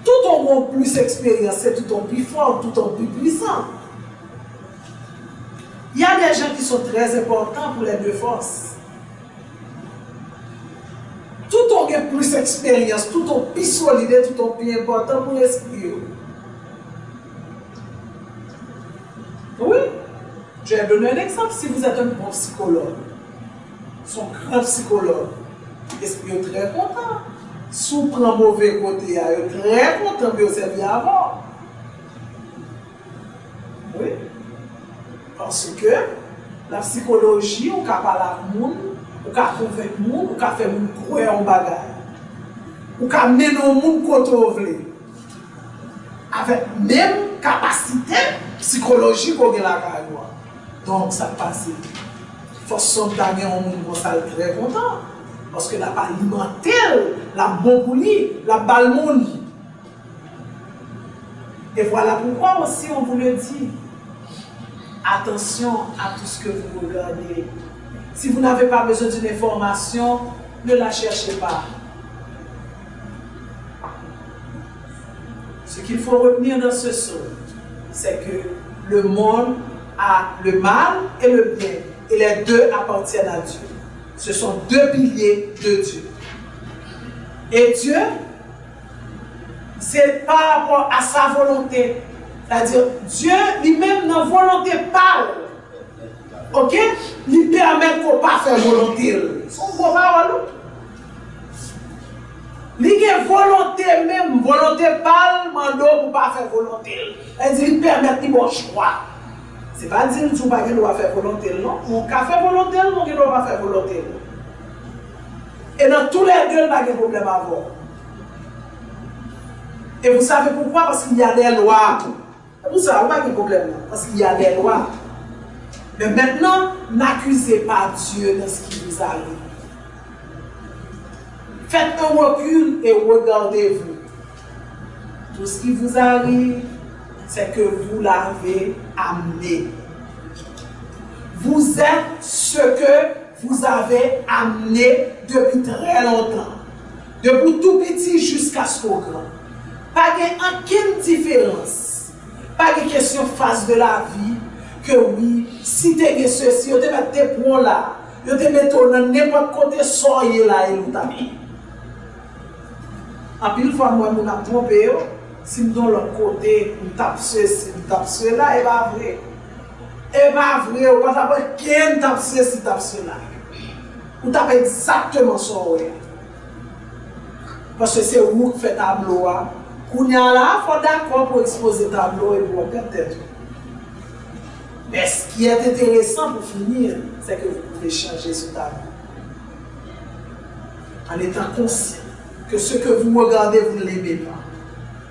Tout en plus expérience, c'est tout en plus fort, tout en plus puissant. Il y a des gens qui sont très importants pour les deux forces. Tout en plus expérience, tout en plus solide, tout en plus important pour l'esprit. Oui. Je vais donner un exemple. Si vous êtes un bon psychologue, son grand psychologue, l'esprit est très content. Si vous prenez un mauvais côté, il est très content de vous servir avant. Oui. Parce que la psychologie, on peut parler à monde, on peut convaincre le monde, on peut faire le monde croire en bagage. On peut mener le monde contre vous. Avec même capacité psychologique qu'on a la carrière. Donc ça passe. Forcément, gagner un monde comme ça, très content. Parce que la pas alimenté, la bon pour lui, la balle mon lit. Et voilà pourquoi aussi on vous le dit. Attention à tout ce que vous regardez. Si vous n'avez pas besoin d'une information, ne la cherchez pas. Ce qu'il faut retenir dans ce saut, c'est que le monde a le mal et le bien. Et les deux appartiennent à Dieu. Ce sont deux piliers de Dieu. Et Dieu, c'est par rapport à sa volonté. C'est-à-dire, Dieu lui-même, dans volonté parle. Ok? Il permet qu'on ne pas faire volonté. Son beau parole. Il a volonté même, volonté parle, mando pour ne pas faire volonté. C'est-à-dire, il permet qu'il bon choix. Ce n'est pas dire que tu ne dois pas faire volonté, non. On peut faire volonté, on ne doit pas faire volonté. Et dans tous les deux, il n'y a pas de problème à avoir. Et vous savez pourquoi? Parce qu'il y a des lois. Vous savez, il n'y a pas de problème. Parce qu'il y a des lois. Mais maintenant, n'accusez pas Dieu de ce qui vous arrive. Faites un recul et regardez-vous. Tout ce qui vous arrive, c'est que vous l'avez amené. Vous êtes ce que vous avez amené depuis très longtemps. Depuis tout petit jusqu'à ce grand. Pas aucune différence. Pas de question face de la vie que oui, si tu as ceci, tu vas te mettre pour là, tu te mettre dans n'importe côté, soyez là et vous tapez. En plus, une fois, moi, je me trompé. Si nous dans l'autre côté, nous tapons ceci, nous tapons cela, et pas vrai. Et pas vrai, on va savoir qui tape ceci, tape cela. Vous tapez exactement ça. Parce que c'est vous qui faites tableau. Vous êtes là, il faut d'accord pour exposer le tableau et pour peut-être. Mais ce qui est intéressant pour finir, c'est que vous pouvez pouvez changer sur ta vie. En étant conscient que ce que vous regardez, vous ne l'aimez pas.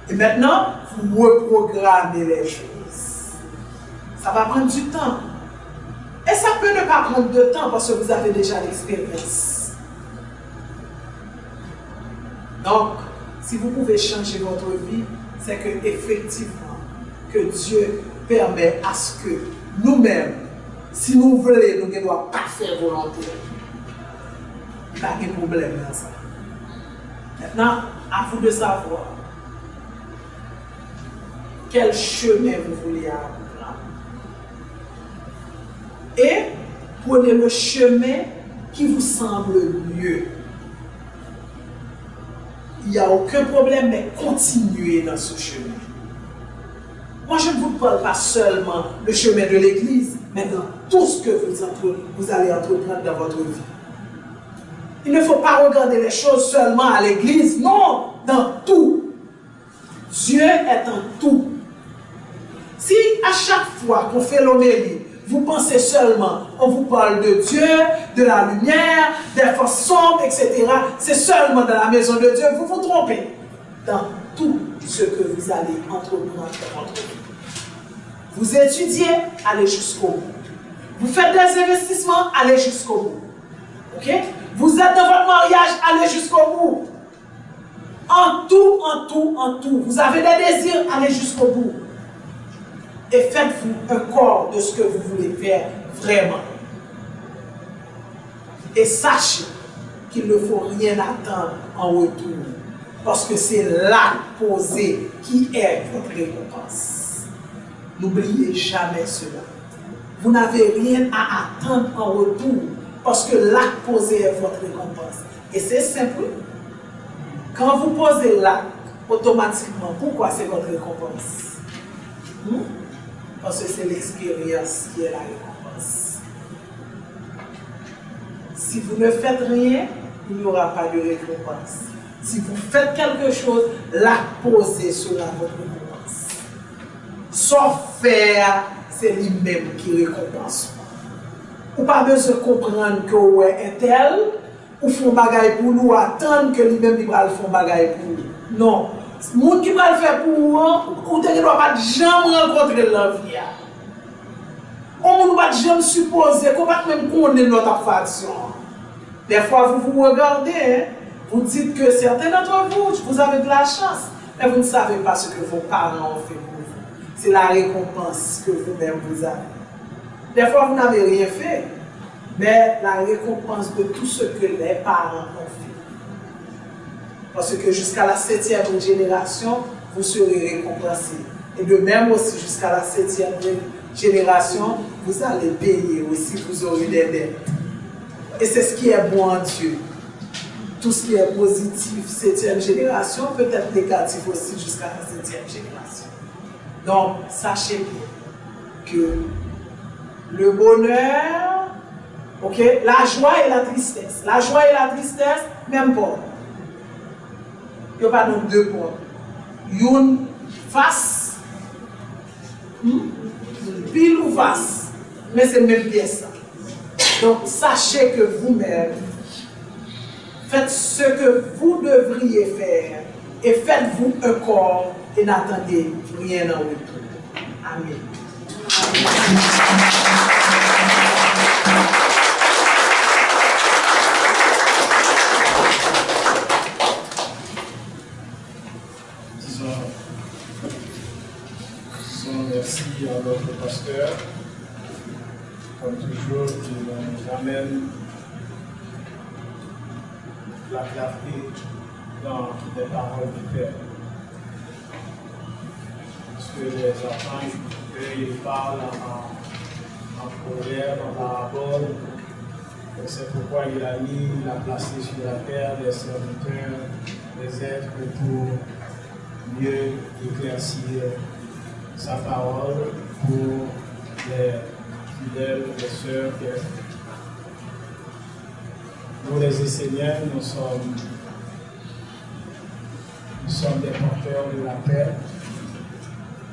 Et maintenant, vous reprogrammez les choses. Ça va prendre du temps. Et ça peut ne pas prendre de temps parce que vous avez déjà l'expérience. Donc, si vous pouvez changer votre vie, c'est que effectivement que Dieu permet à ce que nous-mêmes, si nous voulons, nous ne devons pas faire volonté. Il n'y a pas de problème dans ça. Maintenant, à vous de savoir quel chemin vous voulez prendre. Et prenez le chemin qui vous semble mieux. Il n'y a aucun problème, mais continuez dans ce chemin. Moi, je ne vous parle pas seulement le chemin de l'Église, mais dans tout ce que vous allez entreprendre dans votre vie. Il ne faut pas regarder les choses seulement à l'Église, non, dans tout. Dieu est en tout. Si à chaque fois qu'on fait l'homélie, vous pensez seulement, on vous parle de Dieu, de la lumière, des forces sombres, etc. C'est seulement dans la maison de Dieu, vous vous trompez. Dans tout ce que vous allez entreprendre dans votre vie. Vous étudiez, allez jusqu'au bout. Vous faites des investissements, allez jusqu'au bout. Ok? Vous êtes dans votre mariage, allez jusqu'au bout. En tout, en tout, en tout. Vous avez des désirs, allez jusqu'au bout. Et faites-vous un corps de ce que vous voulez faire vraiment. Et sachez qu'il ne faut rien attendre en retour. Parce que c'est l'acte posé qui est votre récompense. N'oubliez jamais cela. Vous n'avez rien à attendre en retour. Parce que l'acte posé est votre récompense. Et c'est simple. Quand vous posez l'acte, automatiquement, pourquoi c'est votre récompense? Parce que c'est l'expérience qui est la récompense. Si vous ne faites rien, il n'y aura pas de récompense. Si vous faites quelque chose, l'acte posé sera votre récompense. Sauf faire, c'est lui-même qui récompense. Ou pas besoin de comprendre que vous êtes tel, ou font bagaille pour nous, attendre que lui-même il va faire bagaille pour nous. Non. Le monde qui va le faire pour vous, vous ne doit pas jamais rencontrer la vie. On ne va jamais supposer qu'on va même connaître notre faction. Des fois, vous vous regardez, vous dites que certains d'entre vous, vous avez de la chance, mais vous ne savez pas ce que vos parents ont fait pour vous. C'est la récompense que vous-même vous avez. Des fois, vous n'avez rien fait, mais la récompense de tout ce que les parents ont fait. Parce que jusqu'à la 7e génération, vous serez récompensé. Et de même aussi, jusqu'à la 7e génération, vous allez payer aussi, vous aurez des dettes. Et c'est ce qui est bon en Dieu. Tout ce qui est positif, 7e génération, peut être négatif aussi jusqu'à la 7e génération. Donc, sachez bien que le bonheur, ok, la joie et la tristesse. La joie et la tristesse, même pas. Il n'y a pas donc deux points. Une face, pile ou face, mais c'est même pièce. Donc sachez que vous-même, faites ce que vous devriez faire et faites-vous un corps et n'attendez rien en retour. Amen. Merci à notre pasteur, comme toujours, qui nous amène la clarté dans les paroles du Père. Parce que les enfants, ils parlent en proverbe, en parabole. C'est pourquoi il a placé sur la terre des serviteurs, des êtres pour mieux éclaircir sa parole pour les fidèles, les sœurs. Nous les enseignants, nous sommes des porteurs de la paix.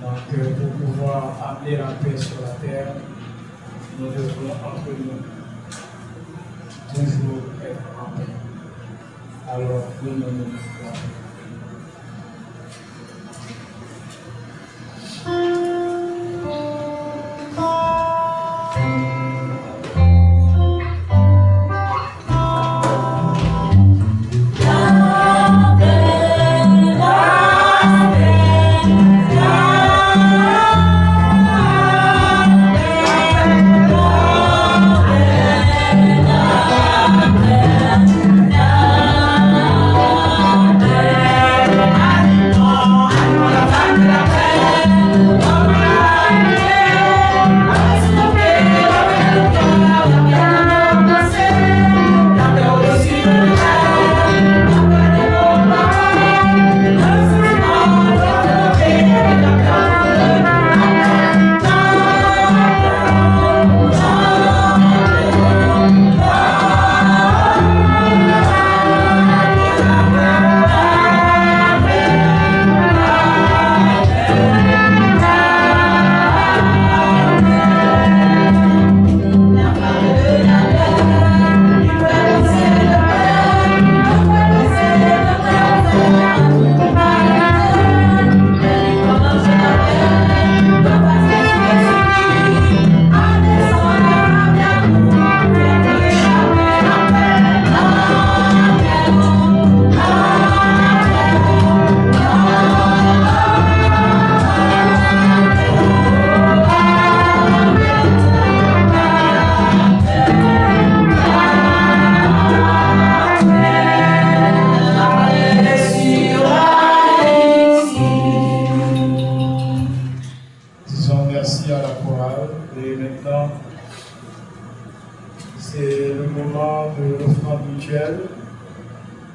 Donc pour pouvoir amener la paix sur la terre, nous devons entre nous toujours être en paix. Alors, donnons-nous la paix.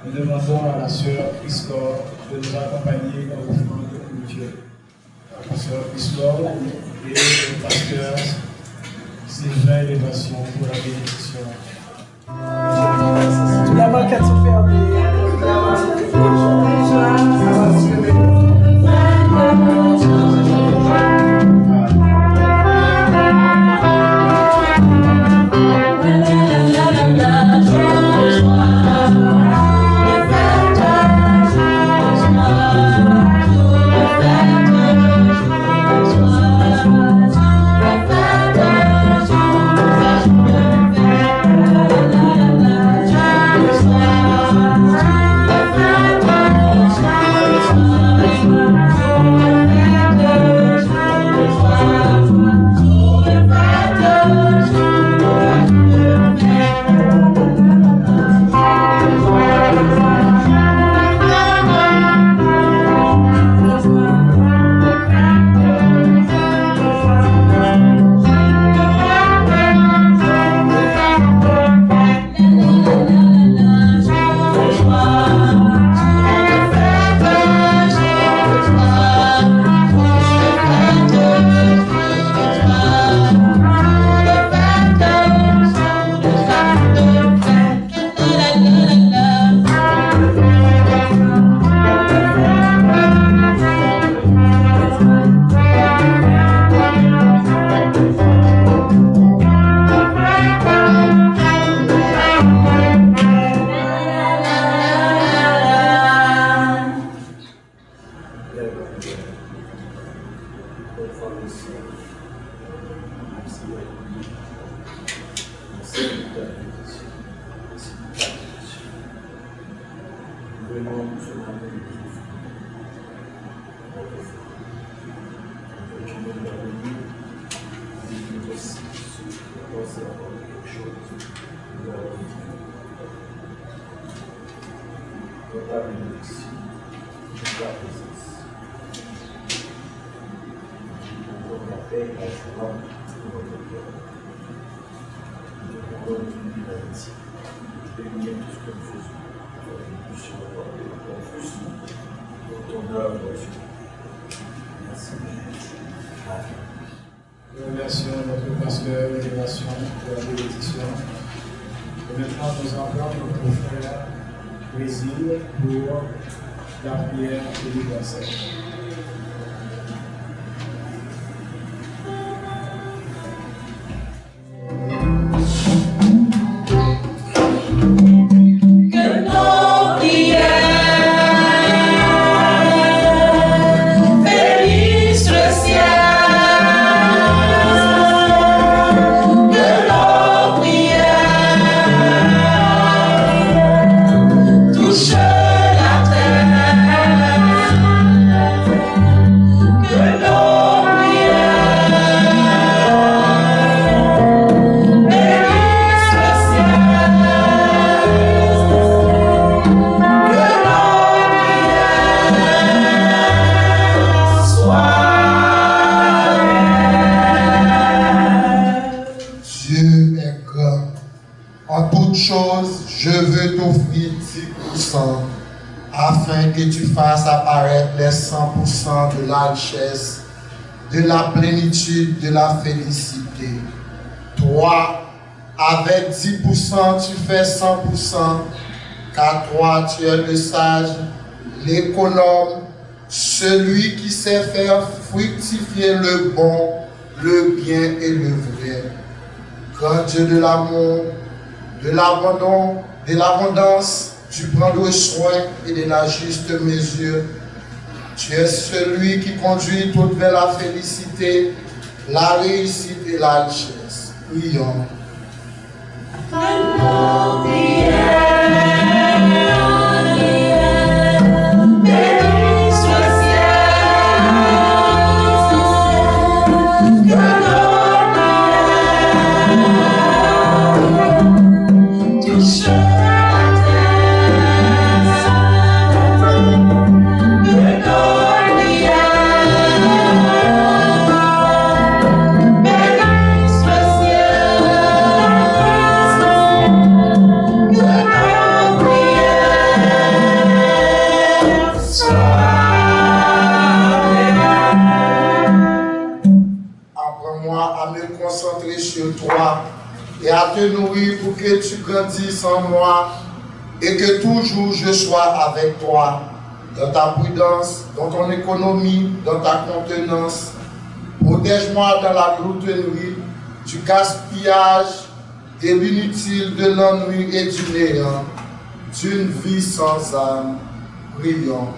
Nous demandons à la sœur Christophe de nous accompagner dans l'offrande mutuelle. La sœur Christophe et le pasteur Sylvain Élévation pour la bénédiction. La banquette sont fermées. Nous remercions notre pasteur Élévation pour la bénédiction. Et maintenant, nous entrons notre frère Brésil pour la prière universelle. touche la terre, que nos prières bénissent le ciel, que nos prières soient. Dieu est grand. En toute chose, je veux t'offrir 10% afin que tu fasses apparaître les 100% de la richesse, de la plénitude, de la félicité. Toi, avec 10%, tu fais 100%, car toi, tu es le sage, l'économe, celui qui sait faire fructifier le bon, le bien et le vrai. Grand Dieu de l'amour, de l'abondance, du prendre soin et de la juste mesure. Tu es celui qui conduit toute vers la félicité, la réussite et la richesse. Prions. Et à te nourrir pour que tu grandisses en moi et que toujours je sois avec toi dans ta prudence, dans ton économie, dans ta contenance. Protège-moi dans la gloutonnerie, du gaspillage, de l'inutile, de l'ennui et du néant, d'une vie sans âme. Prions.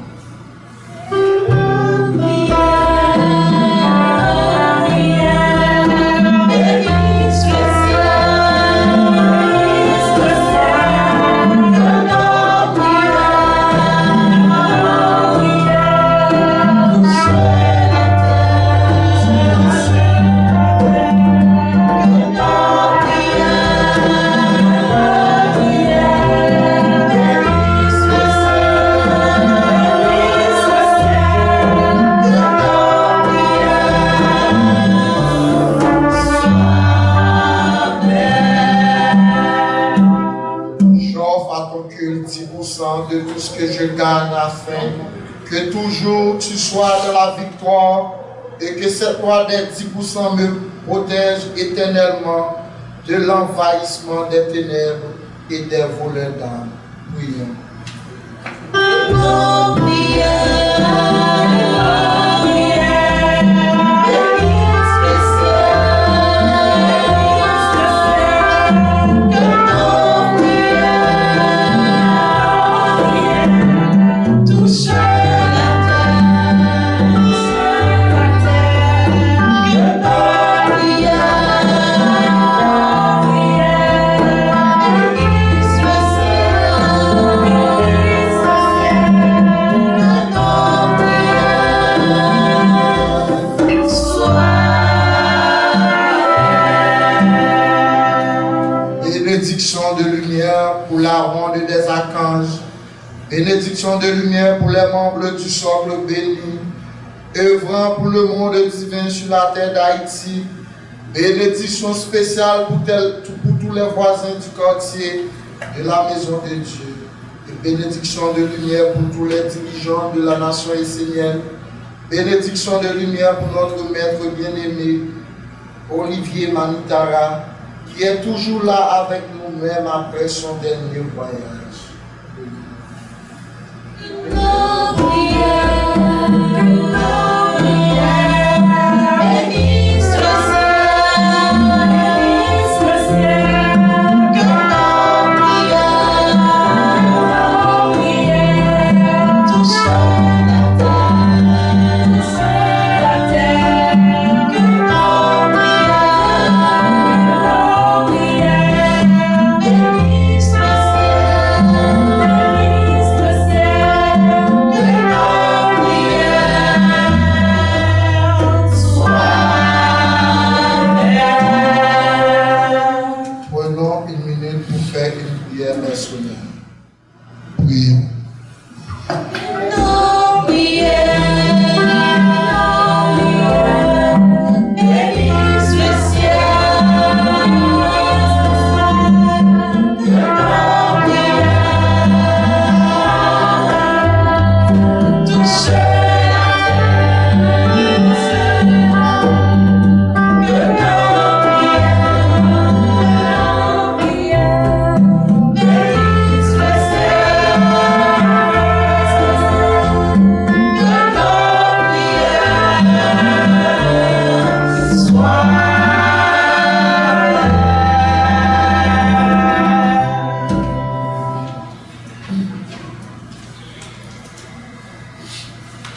De tout ce que je gagne afin que toujours tu sois dans la victoire et que cette loi des 10% me protège éternellement de l'envahissement des ténèbres et des voleurs d'âme. Prions. Bénédiction de lumière pour la ronde des archanges, bénédiction de lumière pour les membres du socle béni, œuvrant pour le monde divin sur la terre d'Haïti, bénédiction spéciale pour tous les voisins du quartier de la maison de Dieu, et bénédiction de lumière pour tous les dirigeants de la nation essénienne, bénédiction de lumière pour notre maître bien-aimé, Olivier Manitara, qui est toujours là avec nous-mêmes après son dernier voyage. Bénisse le ciel.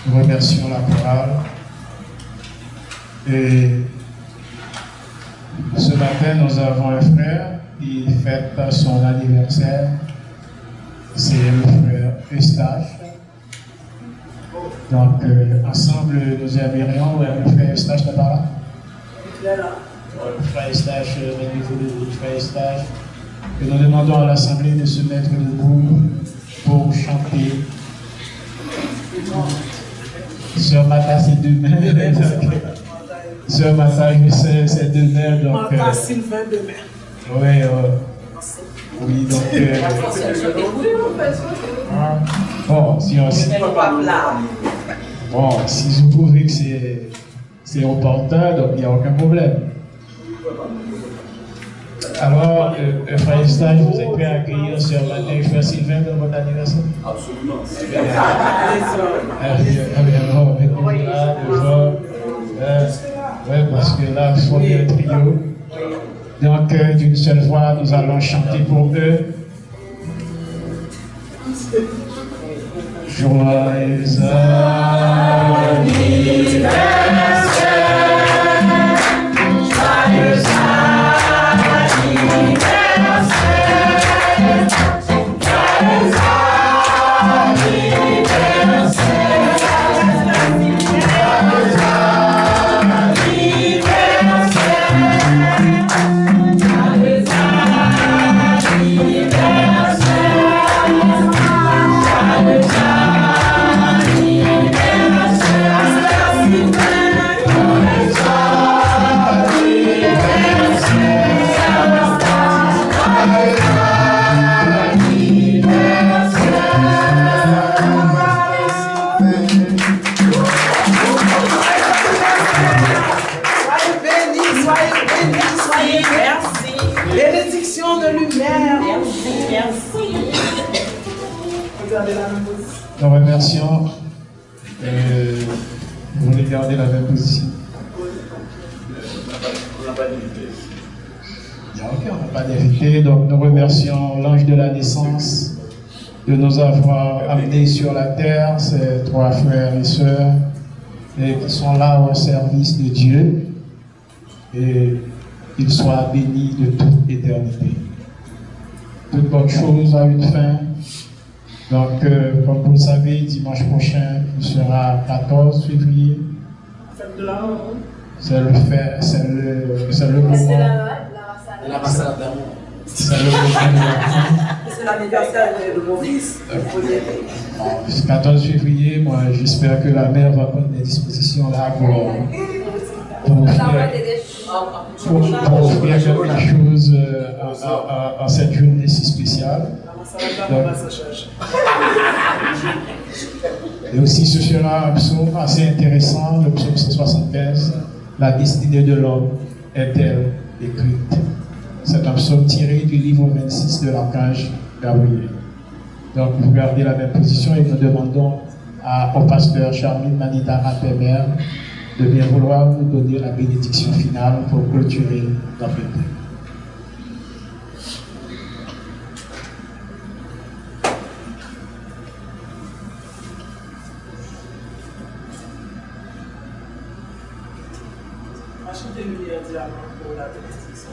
Nous remercions la chorale. Et ce matin, nous avons un frère qui fête son anniversaire. C'est le frère Eustache. Donc, ensemble, nous aimerions, le frère Eustache n'est pas là? Le frère Eustache, le niveau du frère Eustache. Et nous demandons à l'Assemblée de se mettre debout pour chanter. Sœur Mata, c'est demain. Sœur Mata, c'est demain. Donc, Mata Sylvain demain. Oui, oui, donc. Bon, si vous trouvez que c'est opportun, donc il n'y a aucun problème. Alors, frère Eustache, vous êtes prêt à accueillir Sœur Mata et frère Sylvain dans votre anniversaire? Absolument. Oui, parce que là, il faut bien un trio. Donc, d'une seule voix, nous allons chanter pour eux. Joyeux anniversaire, joyeux Nous remercions. Vous voulez garder la même position? On n'a pas d'invité. Ok, on n'a pas d'invité. Donc nous remercions l'ange de la naissance de nous avoir amenés sur la terre, ces trois frères et sœurs, et qui sont là au service de Dieu. Et qu'ils soient bénis de toute éternité. Toute bonne chose a une fin. Donc, comme vous le savez, dimanche prochain, il sera 14 février. C'est le moment. C'est la massade d'amour. C'est le moment. C'est l'anniversaire de mon fils. 14 février, moi, j'espère que la mère va prendre des dispositions là pour offrir quelque chose en cette journée si spéciale. Donc, et aussi, ce sera un psaume assez intéressant, le psaume 175, la destinée de l'homme est-elle écrite? C'est un psaume tiré du livre 26 de l'archange Gabriel. Donc, vous gardez la même position et nous demandons au pasteur Charmine Manita Apemer de bien vouloir nous donner la bénédiction finale pour clôturer notre temps. Pour la bénédiction.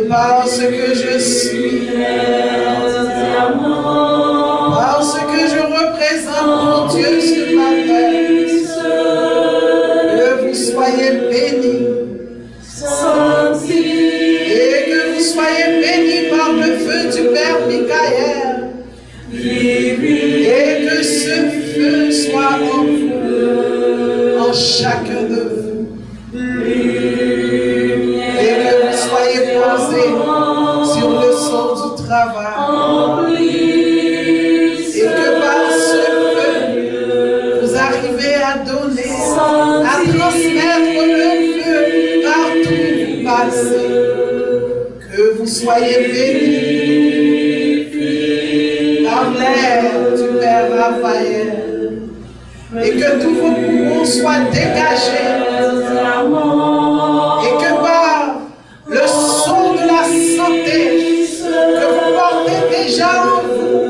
parce que je suis, parce que je représente mon Dieu ce matin, que vous soyez bénis, et que vous soyez bénis par le feu du Père Michael, et que ce feu soit en vous, en chacun de vous. Et que vous soyez posés sur le sol du travail. Et que par ce feu, vous arrivez à donner, à transmettre le feu partout où vous passez. Que vous soyez bénis par l'air du Père Raphaël. Et que tous vos poumons soient dégagés. Et que par le son de la santé que vous portez déjà en vous,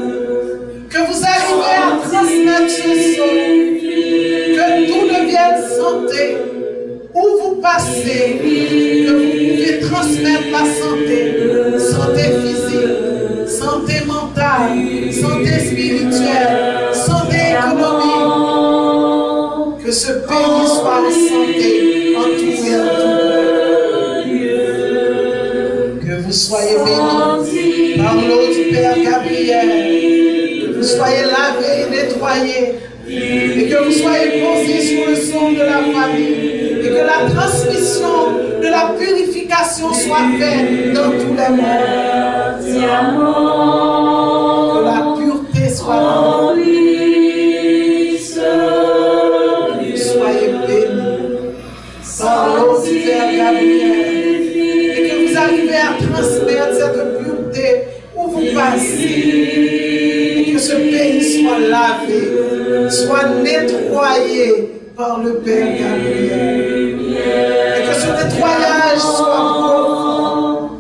que vous arrivez à transmettre ce son, que tout devienne santé. Où vous passez, que vous pouvez transmettre la santé, santé physique, santé mentale, santé spirituelle, santé économique. Que ce pays soit en santé, en tout et en tout. Que vous soyez bénis par l'eau du Père Gabriel. Que vous soyez lavés et nettoyés. Et que vous soyez posés sur le son de la famille. Et que la transmission de la purification soit faite dans tous les mondes. Que la pureté soit en vous. Par l'eau du Père Gabriel, et que vous arrivez à transmettre cette pureté où vous passez, et que ce pays soit lavé, soit nettoyé par le Père Gabriel, et que ce nettoyage soit profond,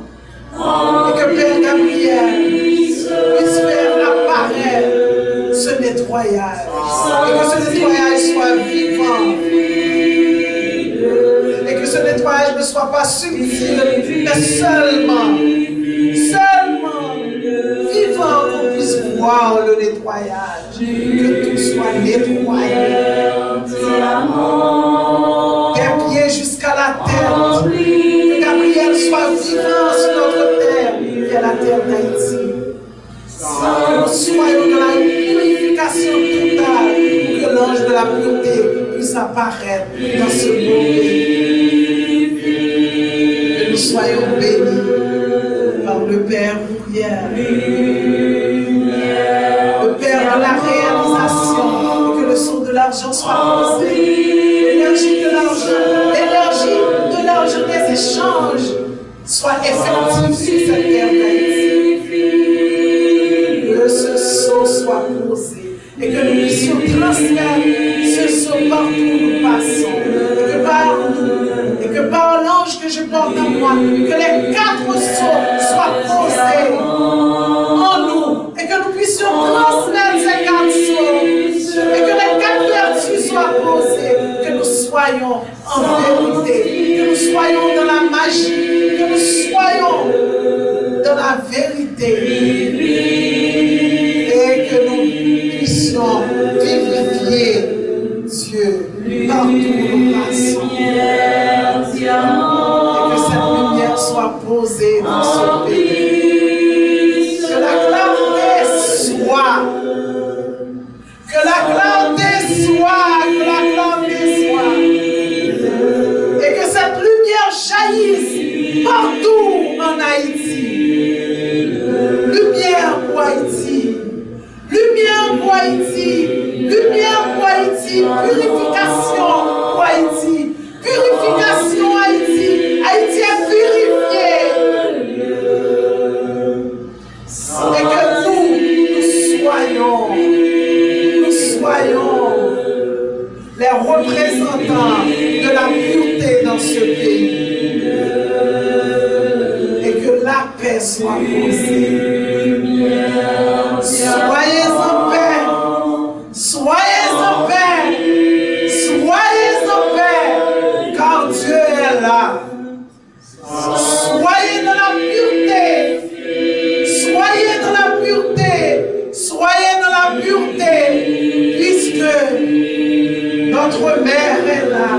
et que Père Gabriel puisse faire apparaître ce nettoyage, et que ce nettoyage soit vivant. Ce nettoyage ne soit pas subtil, mais seulement vivant qu'on puisse voir le nettoyage, que tout soit nettoyé. Des pieds jusqu'à la tête, que Gabriel soit vivant sur notre terre, qui est la terre d'Haïti. Que nous soyons dans la purification totale, pour que l'ange de la pureté puisse apparaître dans ce beau pays. Soyons bénis par le Père Mourière, le Père de la réalisation, et que le son de l'argent soit posé, l'énergie de l'argent des échanges soit effective sur cette terre d'Haïti. Que ce son soit posé et que nous puissions transmettre ce son partout où nous passons, et que par l'ange que je porte en moi, que les 4 sceaux soient posés en nous, et que nous puissions transmettre ces 4 sceaux, et que les 4 vertus soient posées, que nous soyons en vérité, que nous soyons dans la magie, que nous soyons dans la vérité, et que nous puissions vivifier Dieu partout où nous passons. Et que cette lumière soit posée dans ce pays. Que la clarté soit. Que la clarté soit. Que la clarté soit. Et que cette lumière jaillisse partout en Haïti. Lumière pour Haïti. Lumière pour Haïti. Lumière pour Haïti. Purification pour Haïti. Purification Haïti. Haïti est purifiée. Et que nous soyons les représentants de la pureté dans ce pays. Et que la paix soit posée. Soyez en paix. Soyez en paix. Soyez en paix. Car Dieu est là. Soyez dans la pureté. soyez dans la pureté, puisque notre mère est là,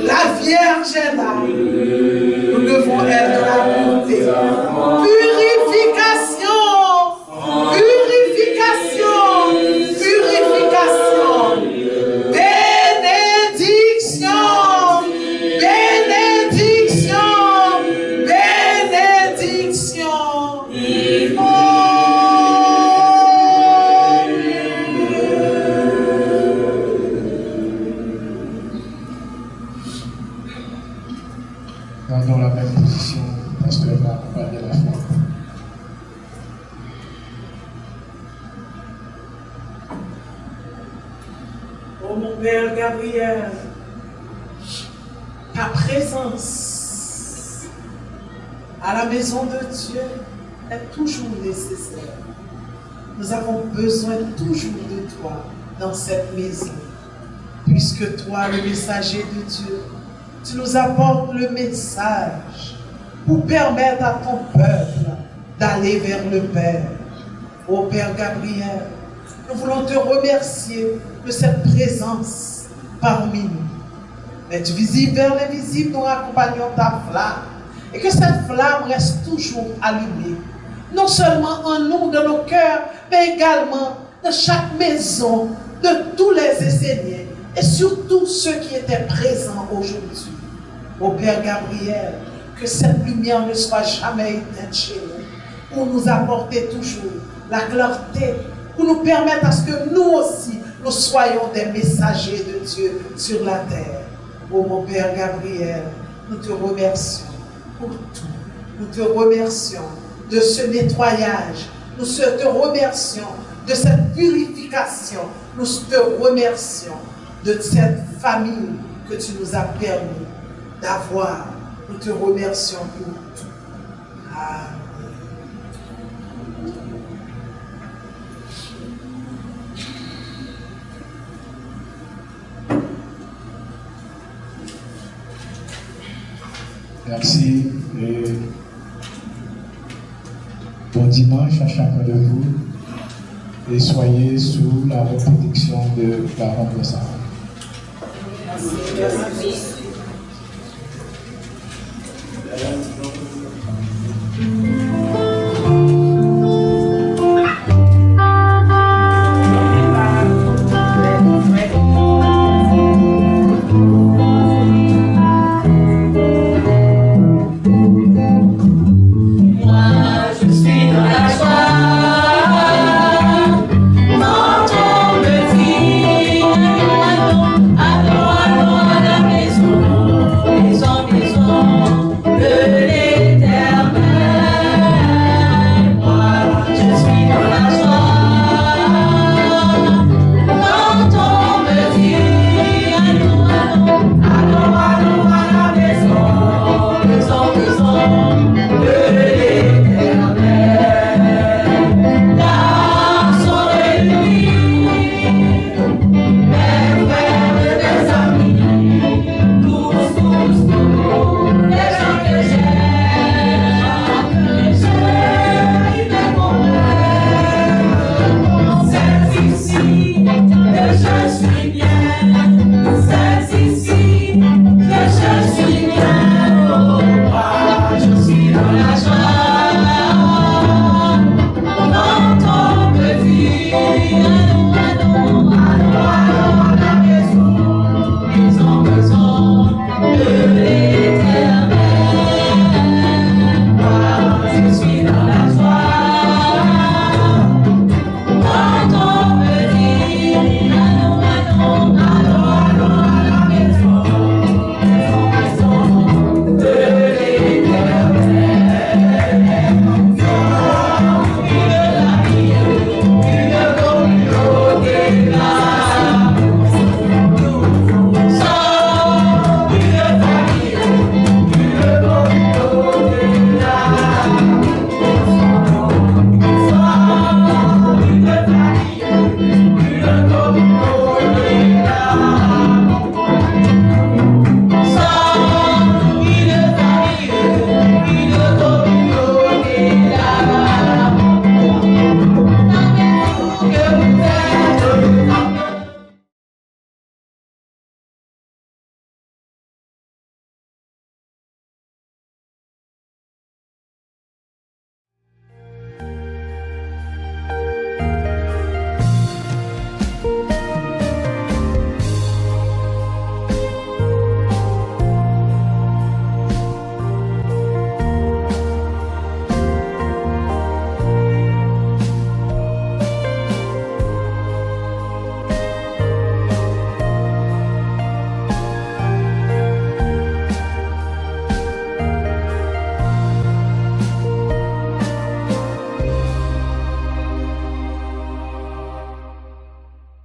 la Vierge est là. Nous devons être dans la pureté. Purification, purification, purification. Bénédiction, bénédiction, bénédiction. Dans la même position, pasteur va accompagner la foi. Oh mon Père Gabriel, ta présence à la maison de Dieu est toujours nécessaire. Nous avons besoin toujours de toi dans cette maison, puisque toi, le messager de Dieu, tu nous apportes le message pour permettre à ton peuple d'aller vers le Père. Ô Père Gabriel, nous voulons te remercier de cette présence parmi nous. D'être visible vers l'invisible, nous accompagnons ta flamme. Et que cette flamme reste toujours allumée. Non seulement en nous, dans nos cœurs, mais également dans chaque maison, de tous les Esséniens. Et surtout ceux qui étaient présents aujourd'hui. Ô Père Gabriel, que cette lumière ne soit jamais éteinte chez nous, pour nous apporter toujours la clarté, pour nous permettre à ce que nous aussi, nous soyons des messagers de Dieu sur la terre. Ô mon Père Gabriel, nous te remercions pour tout. Nous te remercions de ce nettoyage. Nous te remercions de cette purification. Nous te remercions de cette famille que tu nous as permis d'avoir. Nous te remercions pour tout. Amen. Merci et bon dimanche à chacun de vous et soyez sous la protection de la remplaçante. Merci.